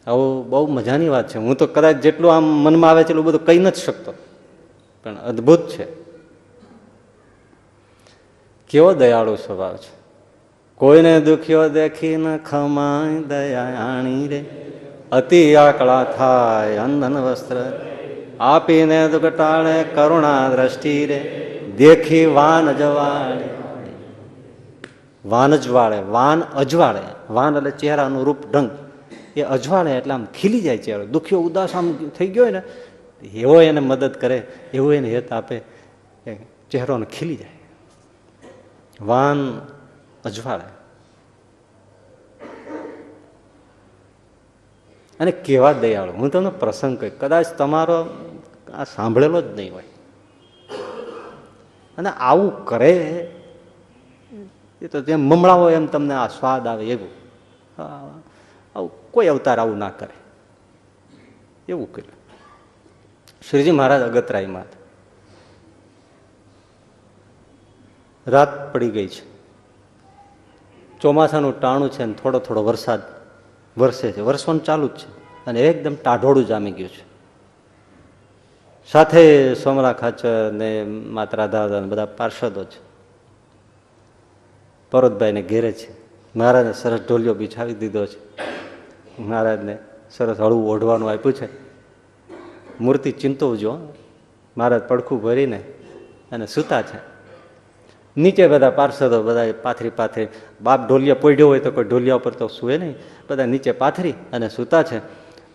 આવું બહુ મજાની વાત છે. હું તો કદાચ જેટલું આમ મનમાં આવે છે એટલું બધું કહી નથી શકતો, પણ અદ્ભુત છે. કેવો દયાળુ સ્વભાવ છે. કોઈને દુખ્યો દેખી ન ખમાય દયાણી રે, અતિ આકળા થાય અંધન વસ્ત્ર, આપીને દુકટાળે કરુણા દ્રષ્ટિ રે, દેખી વાન અજવાળે. વાન અજવાળે, વાન અજવાળે, વાન એટલે ચહેરાનું રૂપ ઢંગ, એ અજવાળે એટલે આમ ખીલી જાય ચહેરો. દુખ્યો ઉદાસ આમ થઈ ગયો હોય ને એવો એને મદદ કરે, એવો એને હેત આપે, ચહેરોને ખીલી જાય. વાન અજવાળે. અને કેવા દયાળુ. હું તમને પ્રસંગ કહી, કદાચ તમારો આ સાંભળેલો જ નહીં હોય. અને આવું કરે એ તો જેમ મમળાવો એમ તમને આ સ્વાદ આવે એવું. આવું કોઈ અવતાર આવું ના કરે, એવું કર્યું. શ્રીજી મહારાજ અગતરાયમાં રાત પડી ગઈ છે, ચોમાસાનું ટાણું છે, થોડો થોડો વરસાદ વરસે છે, વરસવાનું ચાલુ જ છે, અને એકદમ ટાઢોળું જામી ગયું છે. સાથે સોમલા ખાચર ને માતા રાધા બધા પાર્ષદો છે. પરોતભાઈને ઘેરે છે. મહારાજને સરસ ઢોલિયો બિછાવી દીધો છે. મહારાજને સરસ હળવું ઓઢવાનું આપ્યું છે. મૂર્તિ ચિંતવજો. મહારાજ પડખું ભરીને અને સૂતા છે. નીચે બધા પાર્ષદો બધા પાથરી પાથરી, બાપ ઢોલિયા પોઢ્યો હોય તો કોઈ ઢોલિયા ઉપર તો સૂએ નહીં, બધા નીચે પાથરી અને સૂતા છે.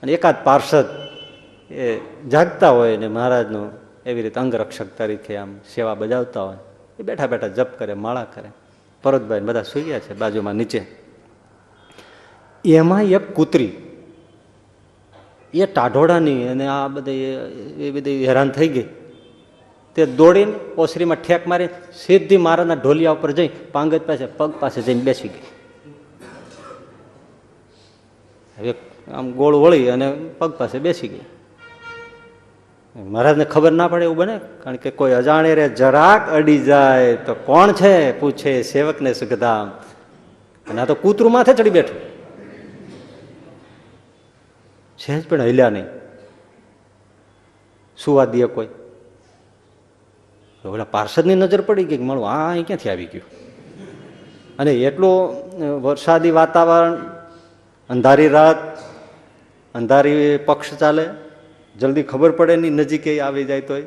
અને એકાદ પાર્ષદ એ જાગતા હોય ને મહારાજનું એવી રીતે અંગરક્ષક તરીકે આમ સેવા બજાવતા હોય, એ બેઠા બેઠા જપ કરે, માળા કરે. પરોતભાઈ બધા સૂઈ ગયા છે બાજુમાં નીચે. એમાં એક કૂતરી એ ટાઢોળાની અને આ બધી એ બધી હેરાન થઈ ગઈ. તે દોડીને ઓસરીમાં ઠેક મારી સીધી મારાના ઢોલિયા ઉપર જઈ પાંગત પાસે પગ પાસે જઈને બેસી ગઈ. હવે આમ ગોળ વળી અને પગ પાસે બેસી ગઈ. મહારાજને ખબર ના પડે એવું બને, કારણ કે કોઈ અજાણે રે જરાક અડી જાય તો કોણ છે પૂછે સેવકને સુખધામ. અને આ તો કૂતરું માથે ચડી બેઠું છે જ, પણ હલ્યા નહીં. સુવા દે કોઈ. ઓલા પાર્ષદની નજર પડી ગઈ કે મળું આ અહીં ક્યાંથી આવી ગયું. અને એટલું વરસાદી વાતાવરણ, અંધારી રાત, અંધારી પક્ષ ચાલે, જલ્દી ખબર પડે નહીં, નજીક આવી જાય તોય.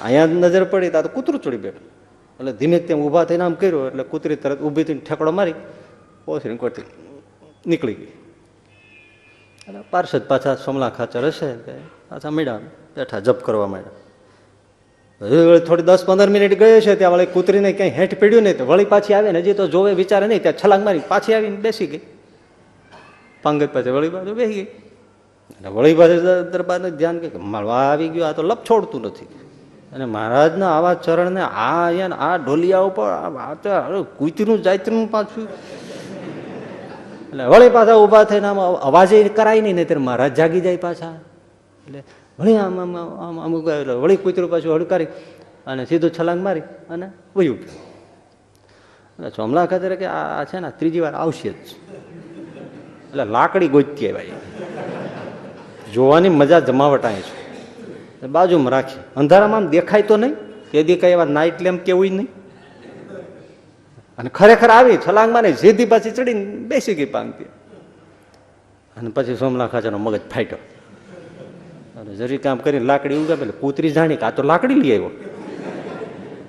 અહીંયા નજર પડી તો કૂતરું ચડી બેઠું. એટલે ધીમે તેમ ઊભા થઈને આમ કર્યું એટલે કૂતરી તરત ઊભી થઈને ઠેકડો મારી ઓસરી કોટી નીકળી ગઈ. એટલે પાર્ષદ પાછા સોમલા ખાચર હશે પાછા મળ્યા, બેઠા જપ કરવા માંડ્યા. થોડી 10-15 મિનિટ ગયો છે ત્યાં વળી કૂતરીને ક્યાંય હેઠ પીડ્યું નહીં, તો વળી પાછી આવે ને હજી તો જોવે વિચારે નહીં, ત્યાં છલાંગ મારી પાછી આવીને બેસી ગઈ. પાંગત પાસે વળી બાજુ બેસી ગઈ. એટલે વળી બાજુ દરબારને ધ્યાન કે મળવા આવી ગયું, આ તો લપ છોડતું નથી. અને મહારાજના આવા ચરણને આ ઢોલિયા ઉપર કૂતરું જાયતરું પાછું. એટલે વળી પાછા ઊભા થઈને આમ અવાજે કરાય નહીં, ત્યારે મહારાજ જાગી જાય પાછા. એટલે વળી આમ આમ આમ અમુક વળી કૂતરું પાછું હળકારી અને સીધું છલાંગ મારી અને વયું ગયું. એટલે સોમલા ખાતરે કે આ છે ને ત્રીજી વાર આવશે જ. એટલે લાકડી ગોચતી ભાઈ, જોવાની મજા જમાવટ અહીં છે. બાજુમાં રાખી અંધારામાં આમ દેખાય તો નહીં, તેથી કઈ એવા નાઇટ લેમ્પ કેવું નહીં. અને ખરેખર આવી છલાંગ મારી સીધી પાછી ચડીને બેસી ગઈ પાંગતી. અને પછી સોમલા ખાચાનો મગજ ફાટ્યો. અને જરી કામ કરીને લાકડી ઉગા, પેલે કૂતરી જાણી કે આ તો લાકડી લઈ આવ્યો.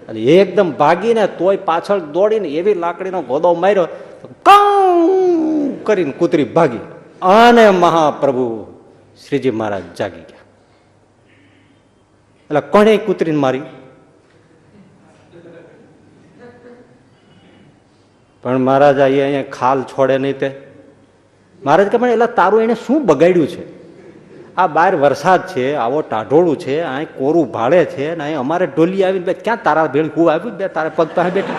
અને એકદમ ભાગીને તોય પાછળ દોડીને એવી લાકડીનો ગોદો માર્યો કાઉ કરીને કૂતરી ભાગી. અને મહાપ્રભુ શ્રીજી મહારાજ જાગી ગયા. એટલે કોને કૂતરીને મારી? પણ મહારાજ અહીંયા ખાલ છોડે નહીં. તે મહારાજ કે પણ એટલે તારું એને શું બગાડ્યું છે? આ બહાર વરસાદ છે, આવો ટાઢોળું છે, અહીં કોરું ભાડે છે, ને અહીં અમારે ઢોલી આવીને ક્યાં તારા ભેળ કું આવ્યું? તારા પગ પાસે બેઠી,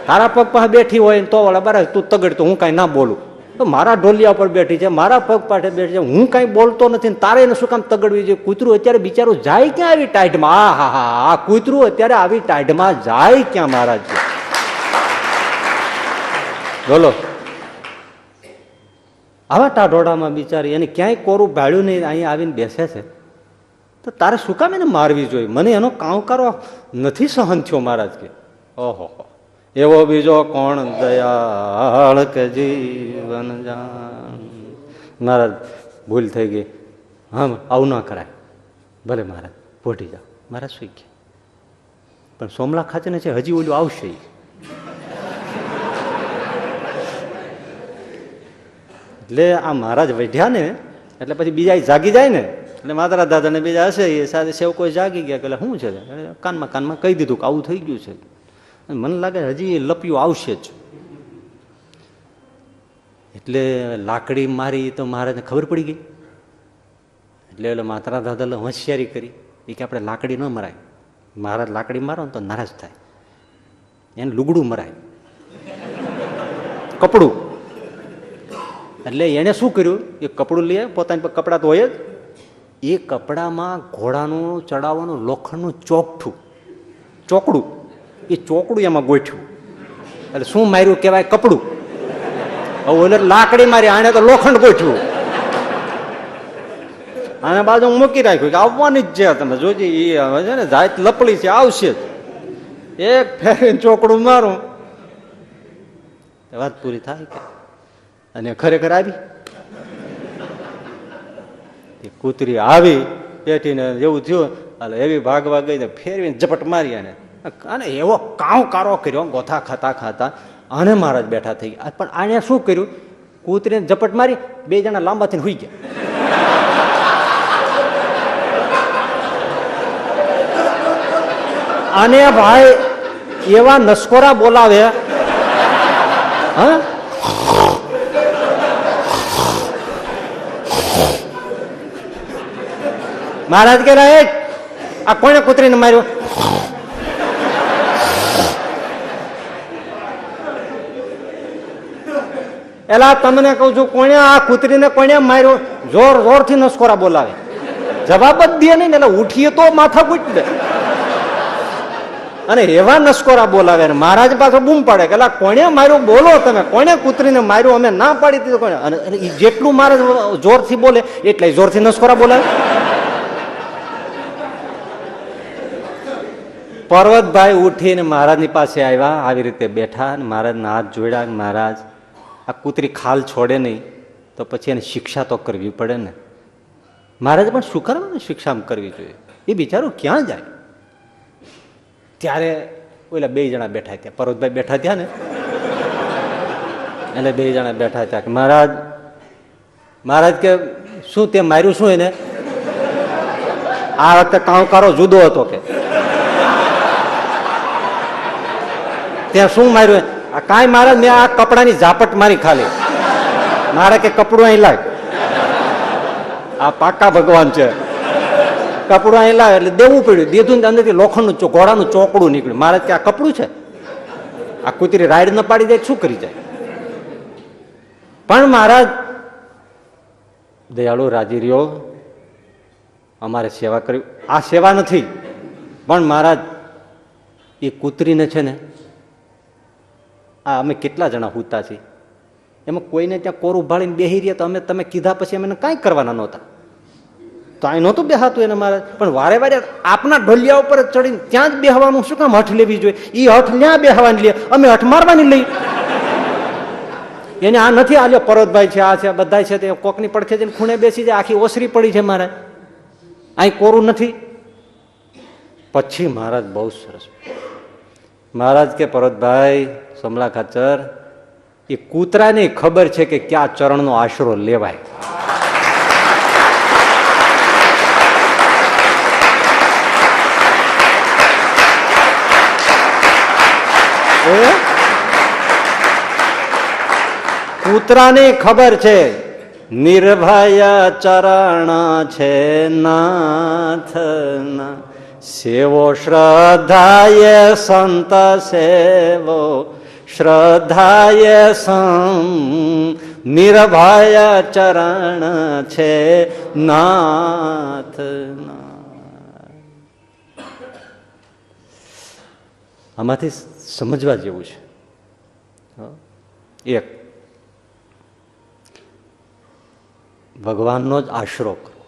તારા પગ પાસે બેઠી હોય ને તો વળા બરાબર તું તગડ, તો હું કાંઈ ના બોલું. તો મારા ઢોલિયા પર બેઠી છે, મારા પગ પાસે બેઠી છે, હું કાંઈ બોલતો નથી ને તારે એને શું કામ તગડવી છે? કૂતરું અત્યારે બિચારું જાય ક્યાં આવી ટાઈટમાં? આ હા હા આ કૂતરું અત્યારે આવી ટાઈટમાં જાય ક્યાં મહારાજ? બોલો, આવા ટાઢોડામાં બિચારી એને ક્યાંય કોરું ભાડ્યું નહીં, અહીંયા આવીને બેસે છે, તો તારે શું કામ એને મારવી જોઈએ? મને એનો કાંવકારો નથી સહન થયો મહારાજ કે. ઓહો, એવો બીજો કોણ દયાળ કે જીવન જાણ. મહારાજ ભૂલ થઈ ગઈ, હા આવું ના કરાય, ભલે મહારાજ પોઢી જાઓ. મહારાજ સુઈ ગયા. પણ સોમલા ખાતે છે હજી ઓલું આવશે. એટલે આ મહારાજ વઢ્યા ને એટલે પછી બીજા જાગી જાય ને, એટલે માતારા દાદા ને બીજા હશે એ સાથે સેવ કોઈ જાગી ગયા કે શું છે, કાનમાં કાનમાં કહી દીધું કે આવું થઈ ગયું છે. મને લાગે હજી લપિયું આવશે જ. એટલે લાકડી મારી તો મહારાજને ખબર પડી ગઈ. એટલે માતારા દાદા હોશિયારી કરી એ કે આપણે લાકડી ન મરાય. મહારાજ લાકડી મારો ને તો નારાજ થાય, એને લુગડું મરાય, કપડું. એટલે એને શું કર્યું, એ કપડું લે, પોતાની કપડા તો હોય જ, એ કપડામાં ઘોડાનું ચડાવવાનું લોખંડનું ચોકડું, એ ચોકડું એમાં ગોઠ્યું. એટલે શું માર્યું કહેવાય? કપડું. હવે લાકડી મારી, આને તો લોખંડ ગોઠવ્યું. આને બાજુ મૂકી રાખ્યું કે આવવાની જ છે, તમે જોજે એ હવે છે ને જાત લપડી છે, આવશે જ. એક ફેરીને ચોકડું મારું, વાત પૂરી થાય કે. અને ખરેખર આવી કૂતરી આવી બેઠીને જેવું થયું, એટલે એવી ભાગવા ગઈ ને ફેરવીને ઝપટ મારી અને એવો કારો કર્યો ગોથા ખાતા ખાતા. અને મહારાજ બેઠા થઈ ગયા. પણ આને શું કર્યું, કૂતરીને ઝપટ મારી, બે જણા લાંબા થઈને હુઈ ગયા. અને ભાઈ એવા નસકોરા બોલાવે, હા મહારાજ કે આ કોને કૂતરીને માર્યો? એલા તમને કઉ છું, કોને આ કૂતરીને કોને માર્યો? જોર જોરથી નસકોરા બોલાવે, જવાબ જ દે નહીં ને, એટલે ઉઠીએ તો માથા કૂટ દે. અને એવા નસકોરા બોલાવે. મહારાજ પાછો બૂમ પાડે કે કોને માર્યો? બોલો તમે, કોને કૂતરીને માર્યો? અમે ના પાડી દીધું કોને. અને જેટલું મહારાજ જોરથી બોલે એટલે જોરથી નસકોરા બોલાવે. પર્વતભાઈ ઉઠીને મહારાજની પાસે આવ્યા, આવી રીતે બેઠા, મહારાજના હાથ જોડ્યા. મહારાજ આ કૂતરી ખાલ છોડે નહીં તો પછી એને શિક્ષા તો કરવી પડે ને. મહારાજ પણ શું કરવાનું, શિક્ષા કરવી જોઈએ, એ બિચારું ક્યાં જાય? ત્યારે ઓલા બે જણા બેઠા ત્યાં, પર્વતભાઈ બેઠા ત્યાં ને, એટલે બે જણા બેઠા ત્યાં કે મહારાજ કે શું તે માર્યું શું એને? આ વખતે કાંવકારો જુદો હતો કે ત્યાં શું માર્યું? કાંઈ મહારાજ મેં આ કપડાની ઝાપટ મારી ખાલી. મારે કે કપડું અહીં લાય, આ પાકા ભગવાન છે, કપડું અહીં લાવે એટલે દેવું પડ્યું. દીધું ને અંદરથી લોખંડનું ઘોડાનું ચોકડું નીકળ્યું. મહારાજ કે આ કપડું છે? આ કૂતરી રાઈડ ન પાડી જાય શું કરી જાય? પણ મહારાજ દયાળુ રાજી રહ્યો, અમારે સેવા કરી. આ સેવા નથી, પણ મહારાજ એ કૂતરીને છે ને, આ અમે કેટલા જણા હુતા છીએ, એમાં કોઈને ત્યાં કોરું ભાળીને બેહી રહ્યા તો અમે તમે કીધા પછી અમે કાંઈ કરવાના નહોતા, તો અહીં નહોતું બેહાતું એને મહારાજ. પણ વારે વારે આપના ઢોલિયા ઉપર ચડીને ત્યાં જ બેહવાનું શું કામ હઠ લેવી જોઈએ? એ હઠ ત્યાં બેહવાની લે, અમે હઠ મારવાની લઈ. એને આ નથી આલ્યો, પર્વતભાઈ છે, આ છે, બધા છે, તે કોકની પડખે જઈને ખૂણે બેસી જાય, આખી ઓસરી પડી છે મહારાજ, અહીં કોરું નથી. પછી મહારાજ બહુ સરસ, મહારાજ કે પર્વતભાઈ સમલા ખાચર, એ કૂતરાને ખબર છે કે ક્યાં ચરણનો આશરો લેવાય. કૂતરાને ખબર છે નિર્ભય ચરણ છે નાથના, સેવો શ્રદ્ધાય સંત સેવો શ્રદ્ધાય નિર્ભય ચરણ છે નાથના. આમાંથી સમજવા જેવું છે. એક, ભગવાનનો જ આશરો કરો.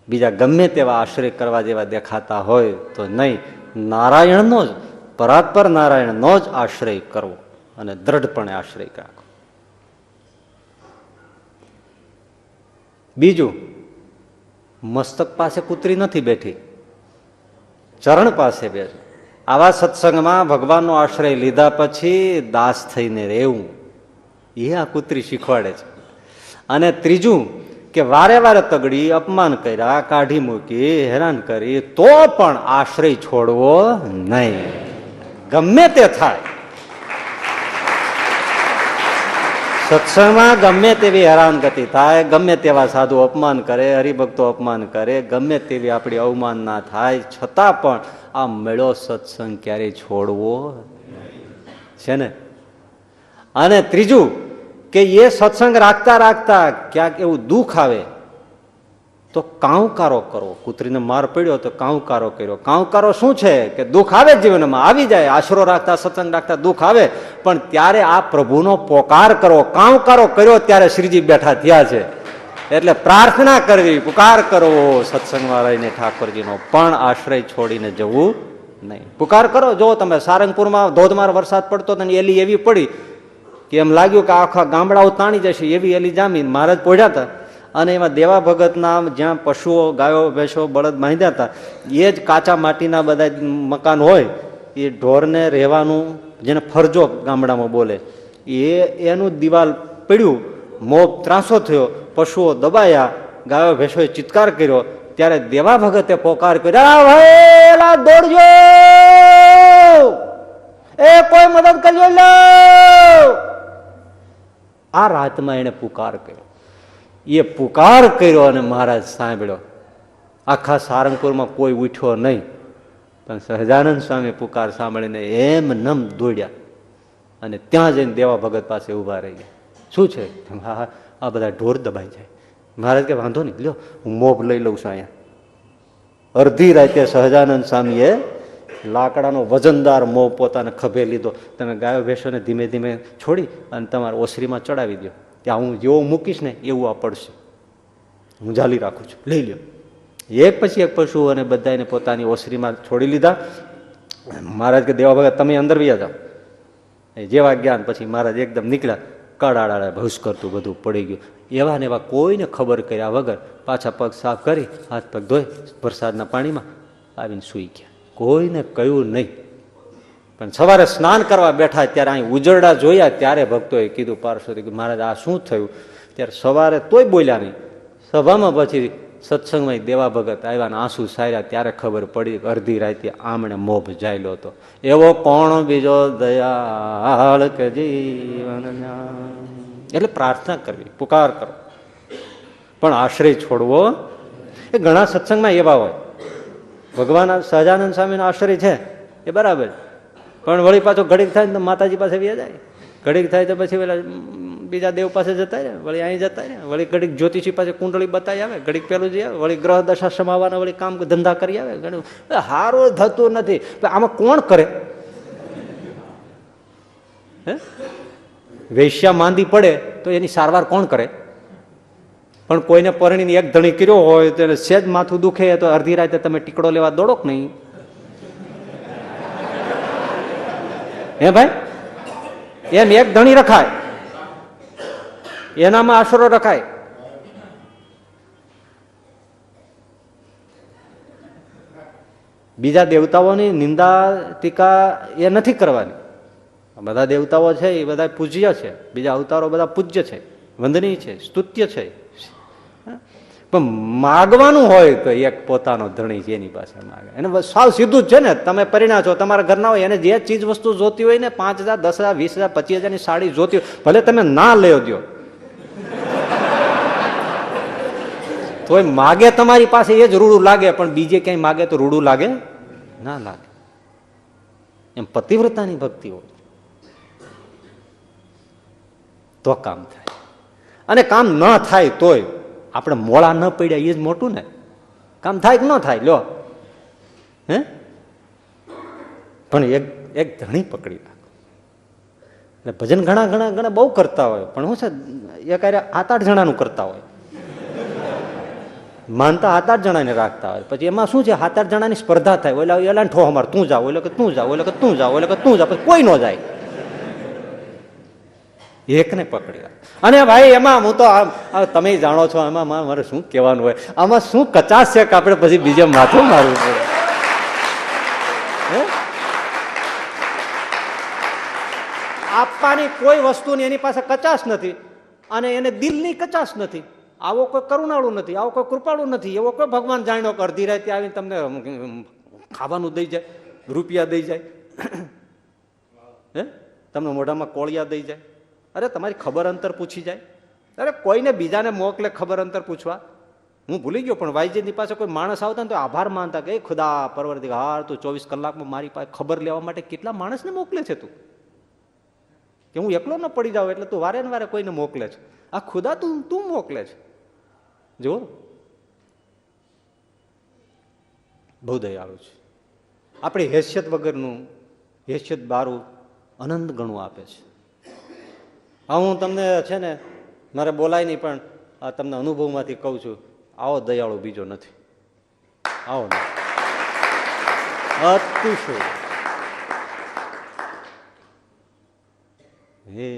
બીજા ગમે તેવા આશ્રય કરવા જેવા દેખાતા હોય તો નહીં, નારાયણનો જ, પરાત્પર નારાયણનો જ આશ્રય કરવો અને દ્રઢપણે આશ્રય રાખો. બીજું, મસ્તક પાસે કૂતરી નથી બેઠી, ચરણ પાસે બેઠી. આવા સત્સંગમાં ભગવાનનો આશ્રય લીધા પછી દાસ થઈને રહેવું, એ આ કૂતરી શીખવાડે છે. અને ત્રીજું કે વારે વારે તગડી, અપમાન કર્યા, કાઢી મૂકી, હેરાન કરી, તો પણ આશ્રય છોડવો નહીં, ગમે તે થાય. સત્સંગમાં ગમે તેવી હેરાનગતિ થાય, ગમે તેવા સાધુ અપમાન કરે, હરિભક્તો અપમાન કરે, ગમે તેવી આપણી અવમાનના થાય, છતાં પણ આ મેળો સત્સંગ ક્યારેય છોડવો છે ને. અને ત્રીજું કે એ સત્સંગ રાખતા રાખતા ક્યાંક એવું દુઃખ આવે તો કાંવકારો કરવો. કૂતરીને માર પડ્યો તો કાંવકારો કર્યો. કાંવકારો શું છે કે દુઃખ આવે જીવનમાં, આવી જાય. આશરો રાખતા સત્સંગ રાખતા દુઃખ આવે, પણ ત્યારે આ પ્રભુનો પોકાર કરવો. કાંવકારો કર્યો ત્યારે શ્રીજી બેઠા થયા છે. એટલે પ્રાર્થના કરવી, પુકાર કરવો સત્સંગમાં રહીને ઠાકોરજીનો, પણ આશ્રય છોડીને જવું નહીં. પુકાર કરો. જો તમે સારંગપુરમાં ધોધમાર વરસાદ પડતો તો એલી એવી પડી કે એમ લાગ્યું કે આખા ગામડાઓ તાણી જશે, એવી એલી જામી. મહારાજ પોઢ્યા હતા અને એમાં દેવા ભગતના જ્યાં પશુઓ, ગાયો, ભેંસો, બળદ બાંધ્યા હતા, એ જ કાચા માટીના બધા મકાન હોય, એ ઢોરને રહેવાનું, જેને ફરજો ગામડામાં બોલે, એનું દિવાલ પડ્યું, મોબ ત્રાસો થયો, પશુઓ દબાયા, ગાયો ભેંસોએ ચિત્કાર કર્યો. ત્યારે દેવા ભગતે પોકાર કર્યો, ભાઈ દોડજો, એ કોઈ મદદ કરજો લો. આ રાતમાં એને પુકાર કર્યો. એ પુકાર કર્યો અને મહારાજ સાંભળ્યો. આખા સારંગપુરમાં કોઈ ઉઠ્યો નહીં, પણ સહજાનંદ સ્વામી પુકાર સાંભળીને એમ નમ દોડ્યા અને ત્યાં જઈને દેવા ભગત પાસે ઉભા રહી ગયા. શું છે? આ બધા ઢોર દબાઈ જાય. મહારાજ કે વાંધો નહીં, લ્યો હું મોભ લઈ લઉં છું. અહીંયા અડધી રાતે સહજાનંદ સ્વામીએ લાકડાનો વજનદાર મોહ પોતાને ખભે લીધો. તમે ગાયો ભેંસોને ધીમે ધીમે છોડી અને તમારા ઓસરીમાં ચડાવી દો. ત્યાં હું જેવો મૂકીશ ને એવું આ પડશે, હું ઝાલી રાખું છું, લઈ લ્યો. એક પછી એક પશુ અને બધાને પોતાની ઓસરીમાં છોડી લીધા. મહારાજ કે દેવા ભગત તમે અંદર વ્યા જાઓ. જેવા જ્ઞાન પછી મહારાજ એકદમ નીકળ્યા. કડાડા ભૂસ કરતું બધું પડી ગયું. એવા ને એવા કોઈને ખબર કર્યા વગર પાછા પગ સાફ કરી, હાથ પગ ધોઈ વરસાદના પાણીમાં આવીને સૂઈ ગયા. કોઈને કહ્યું નહીં. પણ સવારે સ્નાન કરવા બેઠા ત્યારે અહીં ઉજરડા જોયા ત્યારે ભક્તોએ કીધું પાર્શ્વથી કે મહારાજ આ શું થયું? ત્યારે સવારે તોય બોલ્યા નહીં. સભામાં પછી સત્સંગમાં દેવા ભગત આવ્યા ને આંસુ સાર્યા ત્યારે ખબર પડી અડધી રાતે આમણે મોભ જાયલો હતો. એવો કોણ બીજો દયાળ કે જીવન. એટલે પ્રાર્થના કરવી, પુકાર કરો, પણ આશ્રય છોડવો. એ ઘણા સત્સંગમાં એવા હોય, ભગવાન સહજાનંદ સ્વામીનો આશ્રય છે એ બરાબર, પણ વળી પાછો ઘડીક થાય ને માતાજી પાસે વ્યા જાય, ઘડીક થાય તો પછી પેલા બીજા દેવ પાસે જતા રહે, વળી અહીં જતા રહે, વળી ઘડીક જ્યોતિષી પાસે કુંડળી બતાવી આવે, ઘડીક પેલું જઈ આવે, વળી ગ્રહ દશા સમાવવાના વળી કામ ધંધા કરી આવે. ઘણું સારું થતું નથી. આમાં કોણ કરે? હે, વેશ્યા માંદી પડે તો એની સારવાર કોણ કરે? પણ કોઈને પરણીને એક ધણી કર્યો હોય તો એને સેજ માથું દુખે તો અડધી રાતે તમે ટીકડો લેવા દોડો કે નહીં? હે ભાઈ, એમ એક ધણી રખાય, એનામાં આશરો રખાય. બીજા દેવતાઓની નિંદા ટીકા એ નથી કરવાની. બધા દેવતાઓ છે એ બધા પૂજ્ય છે, બીજા અવતારો બધા પૂજ્ય છે, વંદનીય છે, સ્તુત્ય છે. પણ માગવાનું હોય તો એક પોતાનો ધણી છે એની પાસે માગે. એને સાવ સીધું જ છે ને. તમે પરિણા છો, તમારા ઘરના હોય, એને જે ચીજ વસ્તુ જોતી હોય ને 5,000, 10,000, 20,000, 25,000 ની સાડી જોતી હોય, ભલે તમે ના લેવો દો, તોય માગે તમારી પાસે એ જ રૂડું લાગે. પણ બીજે ક્યાંય માગે તો રૂડું લાગે ના લાગે. એમ પતિવ્રતાની ભક્તિ હોય તો કામ થાય. અને કામ ન થાય તોય આપણે મોળા ન પડ્યા એ જ મોટું ને. કામ થાય કે ન થાય લ્યો, હે? પણ એક ધણી પકડી રાખો. એટલે ભજન ઘણા ઘણા ઘણા બહુ કરતા હોય, પણ શું છે, એક 7-8 જણાનું કરતા હોય, માનતા 7-8 જણાને રાખતા હોય. પછી એમાં શું છે, 7-8 જણાની સ્પર્ધા થાય. ઓલા એલા ઠો અમાર તું જાવ, ઓલે કે તું જાવ, ઓલે કે તું જાવ, ઓલે કે તું જાવ, પછી કોઈ ન જાય. એકને પકડી રાખ. અને ભાઈ એમાં હું તો તમે જાણો છો, એમાં મારે શું કહેવાનું હોય, આમાં શું કચાશ છે કે આપણે પછી બીજે માથું મારવું પડે. આપવાની કોઈ વસ્તુની એની પાસે કચાશ નથી, અને એને દિલની કચાશ નથી. આવો કોઈ કરુણાળુ નથી, આવો કોઈ કૃપાળુ નથી, એવો કોઈ ભગવાન જાણ્યો કે અડધી રાતે આવીને તમને ખાવાનું દઈ જાય, રૂપિયા દઈ જાય, હે, તમને મોઢામાં કોળિયા દઈ જાય. અરે તમારી ખબર અંતર પૂછી જાય. અરે કોઈને બીજાને મોકલે ખબર અંતર પૂછવા. હું ભૂલી ગયો, પણ વાઈજીની પાસે કોઈ માણસ આવતા ને તો આભાર માનતા કે ખુદા પરવરદિગાર, તું 24 કલાકમાં મારી પાસે ખબર લેવા માટે કેટલા માણસને મોકલે છે તું, કે હું એકલો ન પડી જાઉં એટલે તું વારે ને વારે કોઈને મોકલે છે. આ ખુદા તું મોકલે છે. જો બહુ દયાળુ છે. આપણી હેસિયત વગરનું, હેસિયત બારું અનંત ગણું આપે છે. હા, હું તમને છે ને મારે બોલાય નહીં, પણ આ તમને અનુભવમાંથી કહું છું, આવો દયાળુ બીજો નથી. આવો નથી, અતિશય. હે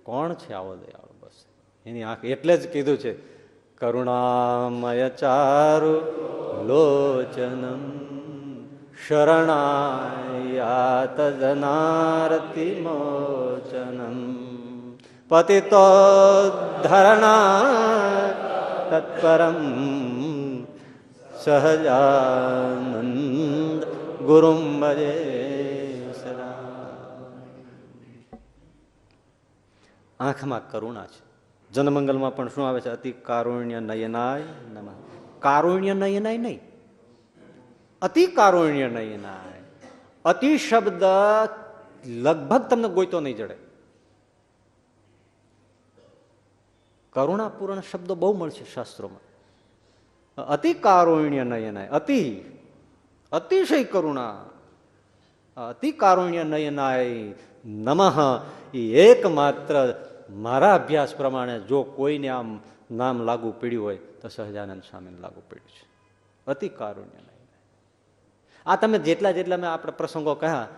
કોણ છે આવો દયાળુ? બસ એની આંખ. એટલે જ કીધું છે, કરુણામય ચારુ લોચનમ શરણાયાત જનારતિ મોચનમ પતિતો ધરણા તત્પરમ સહજાનંદ ગુરુમ ભજે સદા. આંખમાં કરુણા છે. જનમંગલમાં પણ શું આવે છે? અતિ કારુણ્ય નયનાય નમઃ. કારુણ્ય નયનાય નહીં, અતિ કારુણ્ય નયનાય. અતિ શબ્દ લગભગ તમને ગોઈતો નહીં જડે. કરુણાપૂર્ણ શબ્દો બહુ મળશે શાસ્ત્રોમાં. અતિ કારુણ્ય નયનાય, અતિશય કરુણા, અતિ કારુણ્ય નયનાય નમઃ. એ એકમાત્ર મારા અભ્યાસ પ્રમાણે જો કોઈને આમ નામ લાગુ પડ્યું હોય તો સહજાનંદ સ્વામીને લાગુ પડ્યું છે. અતિ કારુણ્ય નયનાય. આ તમે જેટલા જેટલા મેં આપણે પ્રસંગો કહ્યા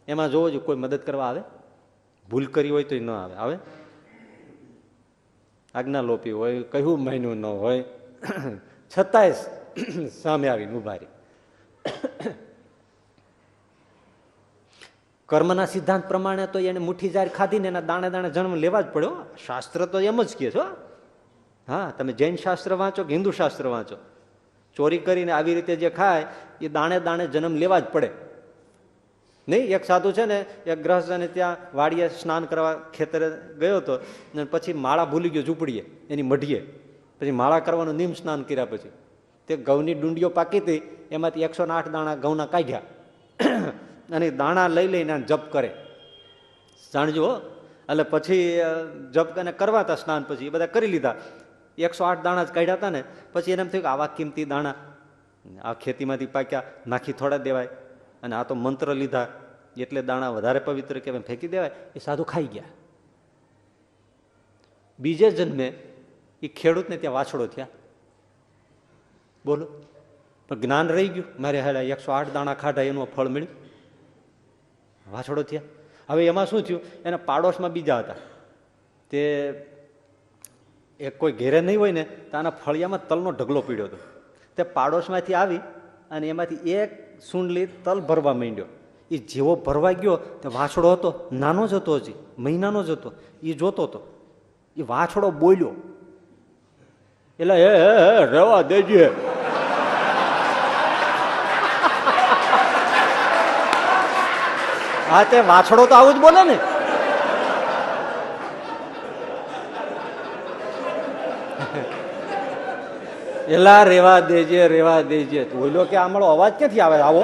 એમાં જોવો છો, કોઈ મદદ કરવા આવે? ભૂલ કરી હોય તો ન આવે. આવે? આજ્ઞા લોપી હોય, કહ્યું મહિનું ન હોય, છતાંય સામે આવીને ઉભા રહી. કર્મના સિદ્ધાંત પ્રમાણે તો એને મુઠ્ઠી જાર ખાધીને એના દાણે દાણે જન્મ લેવા જ પડ્યો. શાસ્ત્ર તો એમ જ કહે છો. હા, તમે જૈન શાસ્ત્ર વાંચો કે હિન્દુ શાસ્ત્ર વાંચો, ચોરી કરીને આવી રીતે જે ખાય એ દાણે દાણે જન્મ લેવા જ પડે. નહીં, એક સાધુ છે ને, એક ગ્રહસ્થને ત્યાં વાડીએ સ્નાન કરવા ખેતરે ગયો હતો, ને પછી માળા ભૂલી ગયો ઝૂંપડીએ એની મઢીએ. પછી માળા કરવાનું નિયમ સ્નાન કર્યા પછી તે ઘઉંની ડુંડીઓ પાકી હતી, એમાંથી 108 દાણા ઘઉંના કાઢ્યા અને દાણા લઈ લઈને જપ કરે. જાણજો. એટલે પછી જપ કરવા હતા સ્નાન, પછી એ બધા કરી લીધા. 108 દાણા જ કાઢ્યા હતા ને. પછી એને એમ થયું કે આવા કિંમતી દાણા આ ખેતીમાંથી પાક્યા, નાખી થોડા દેવાય, અને આ તો મંત્ર લીધા એટલે દાણા વધારે પવિત્ર કહેવાય, ફેંકી દેવાય. એ સાધુ ખાઈ ગયા. બીજે જન્મે એ ખેડૂતને ત્યાં વાછડો થયા. બોલો, પણ જ્ઞાન રહી ગયું. મારે હાલા 108 દાણા ખાધા એનું ફળ મળ્યું, વાછડો થયા. હવે એમાં શું થયું, એના પાડોશમાં બીજા હતા, તે એક કોઈ ઘેરે નહીં હોય ને તો આના ફળિયામાં તલનો ઢગલો પીડ્યો હતો. તે પાડોશમાંથી આવી અને એમાંથી એક સૂંડલી તલ ભરવા માંડ્યો. એ જેવો ભરવા ગયો તે વાછડો હતો, નાનો જ હતો, હજી મહિનાનો જ હતો. એ જોતો હતો. એ વાછડો બોલ્યો, એટલે હે રહેવા દેજે. હા, તે વાછડો તો આવું જ બોલે ને. એલા રેવા દેજે, રેવા દેજે. બોલો કે આમળો અવાજ ક્યાંથી આવે? આવો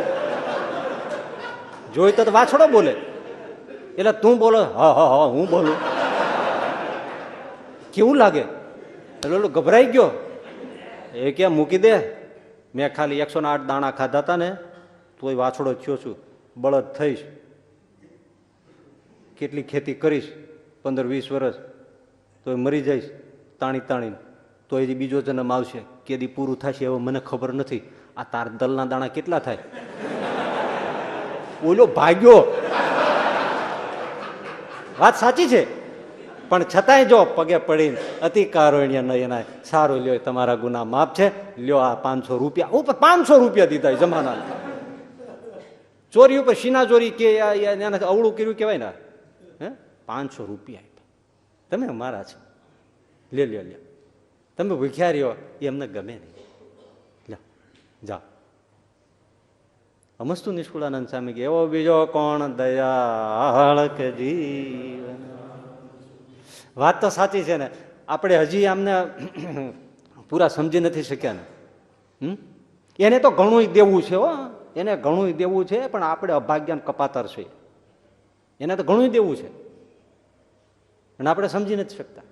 જોઈ તો વાછડો બોલે. એટલે તું બોલો? હા હા હા હું બોલું. કેવું લાગે? એટલે ગભરાઈ ગયો. એ કે મૂકી દે, મેં ખાલી 108 દાણા ખાધા હતા ને, તોય વાછડો થયો છું, બળદ થઈશ, કેટલી ખેતી કરીશ 15-20 વર્ષ, તોય મરી જઈશ તાણી તાણી, તો એ બીજો જન્મ આવશે, કેદી પૂરું થશે હવે મને ખબર નથી. આ તાર દલના દાણા કેટલા થાય? ઓલો ભાગ્યો. વાત સાચી છે, પણ છતાંય જો પગે પડીને અતિ કારુણ્ય ન એના સારું લ્યો, તમારા ગુના માફ છે, લ્યો આ 500 રૂપિયા. ઉપર 500 રૂપિયા દીધા જમાના. ચોરી ઉપર સીના ચોરી કે અવળું કર્યું કહેવાય ને. હે 500 રૂપિયા તમે મારા છે, લે લ્યો લ્યો. તમે ભૂખ્યા રહ્યો એ અમને ગમે નહીં, લ્યો જાઓ. અમસ્તુ નિષ્કુળાનંદ સ્વામી કે એવો બીજો કોણ દયાળ કે જીવન. વાત તો સાચી છે ને, આપણે હજી આમને પૂરા સમજી નથી શક્યા ને. એને તો ઘણું દેવું છે હો, એને ઘણું દેવું છે, પણ આપણે અભાગ્યાન કપાતર છે. એને તો ઘણું દેવું છે અને આપણે સમજી નથી શકતા.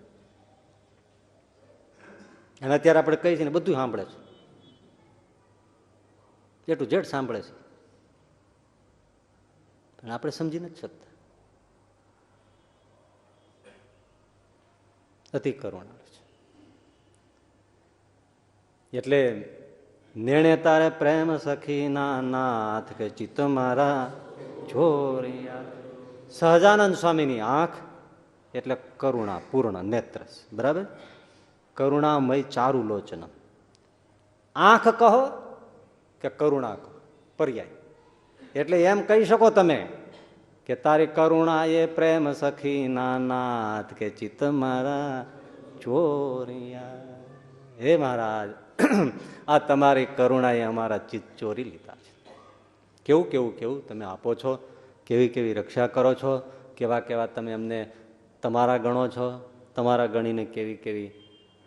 અને અત્યારે આપણે કહીએ છીએ ને બધું સાંભળે છે, એ ટુ ઝેડ સાંભળે છે, પણ આપણે સમજી નથી શકતા. અતિ કરુણા છે. એટલે નેણે તારે પ્રેમ સખી ના નાથ કે ચિત્ત મારા ચોરિયા. સહજાનંદ સ્વામીની આંખ એટલે કરુણા પૂર્ણ નેત્ર, બરાબર? કરુણામય ચારુ લોચન. આંખ કહો કે કરુણા કહો, પર્યાય. એટલે એમ કહી શકો તમે કે તારી કરુણા એ પ્રેમ સખી ના નાથ કે ચિત્ત મારા ચોરિયા. હે મહારાજ, આ તમારી કરુણાએ અમારા ચિત્ત ચોરી લીધા છે. કેવું કેવું કેવું તમે આપો છો, કેવી કેવી રક્ષા કરો છો, કેવા કેવા તમે અમને તમારા ગણો છો, તમારા ગણીને કેવી કેવી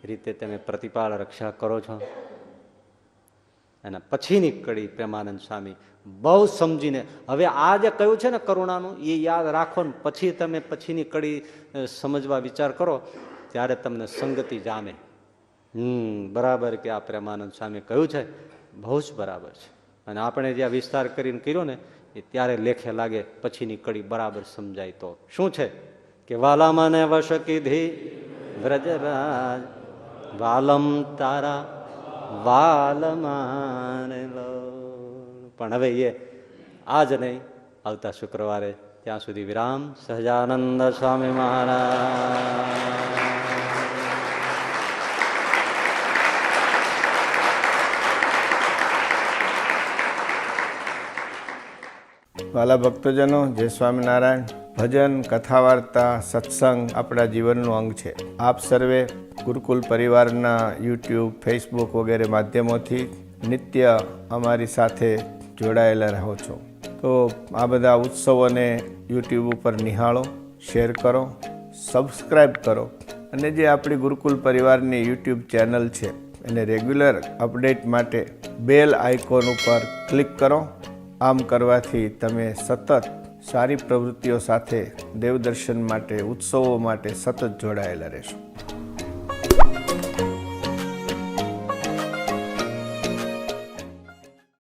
રીતે તમે પ્રતિપાળ રક્ષા કરો છો. અને પછીની કડી પ્રેમાનંદ સ્વામી બહુ સમજીને, હવે આ જે કહ્યું છે ને કરુણાનું, એ યાદ રાખો ને પછી તમે પછીની કડી સમજવા વિચાર કરો ત્યારે તમને સંગતિ જામે. બરાબર કે આ પ્રેમાનંદ સ્વામી કહ્યું છે બહુ જ બરાબર છે. અને આપણે જ્યાં વિસ્તાર કરીને કર્યો ને એ ત્યારે લેખે લાગે, પછીની કડી બરાબર સમજાય. તો શું છે કે વાલા મને વશ કીધી વ્રજરાજ, વાલમ તારા વાલમાન લો. પણ હવે એ આજ નહીં, આવતા શુક્રવારે. ત્યાં સુધી વિરામ. સહજાનંદ સ્વામી મહારાજ. વાલા ભક્તજનો, જય સ્વામિનારાયણ. ભજન, કથા, વાર્તા, સત્સંગ આપણા જીવનનું અંગ છે. આપ સર્વે ગુરુકુલ પરિવારના યુટ્યુબ, ફેસબુક વગેરે માધ્યમોથી નિત્ય અમારી સાથે જોડાયેલા રહો છો. તો આ બધા ઉત્સવોને યુટ્યુબ ઉપર નિહાળો, શેર કરો, સબસ્ક્રાઈબ કરો. અને જે આપણી ગુરુકુલ પરિવારની યુટ્યુબ ચેનલ છે એને રેગ્યુલર અપડેટ માટે બેલ આઇકોન ઉપર ક્લિક કરો. આમ કરવાથી તમે સતત સારી પ્રવૃત્તિઓ સાથે દેવદર્શન માટે, ઉત્સવો માટે સતત જોડાયેલા રહેશો.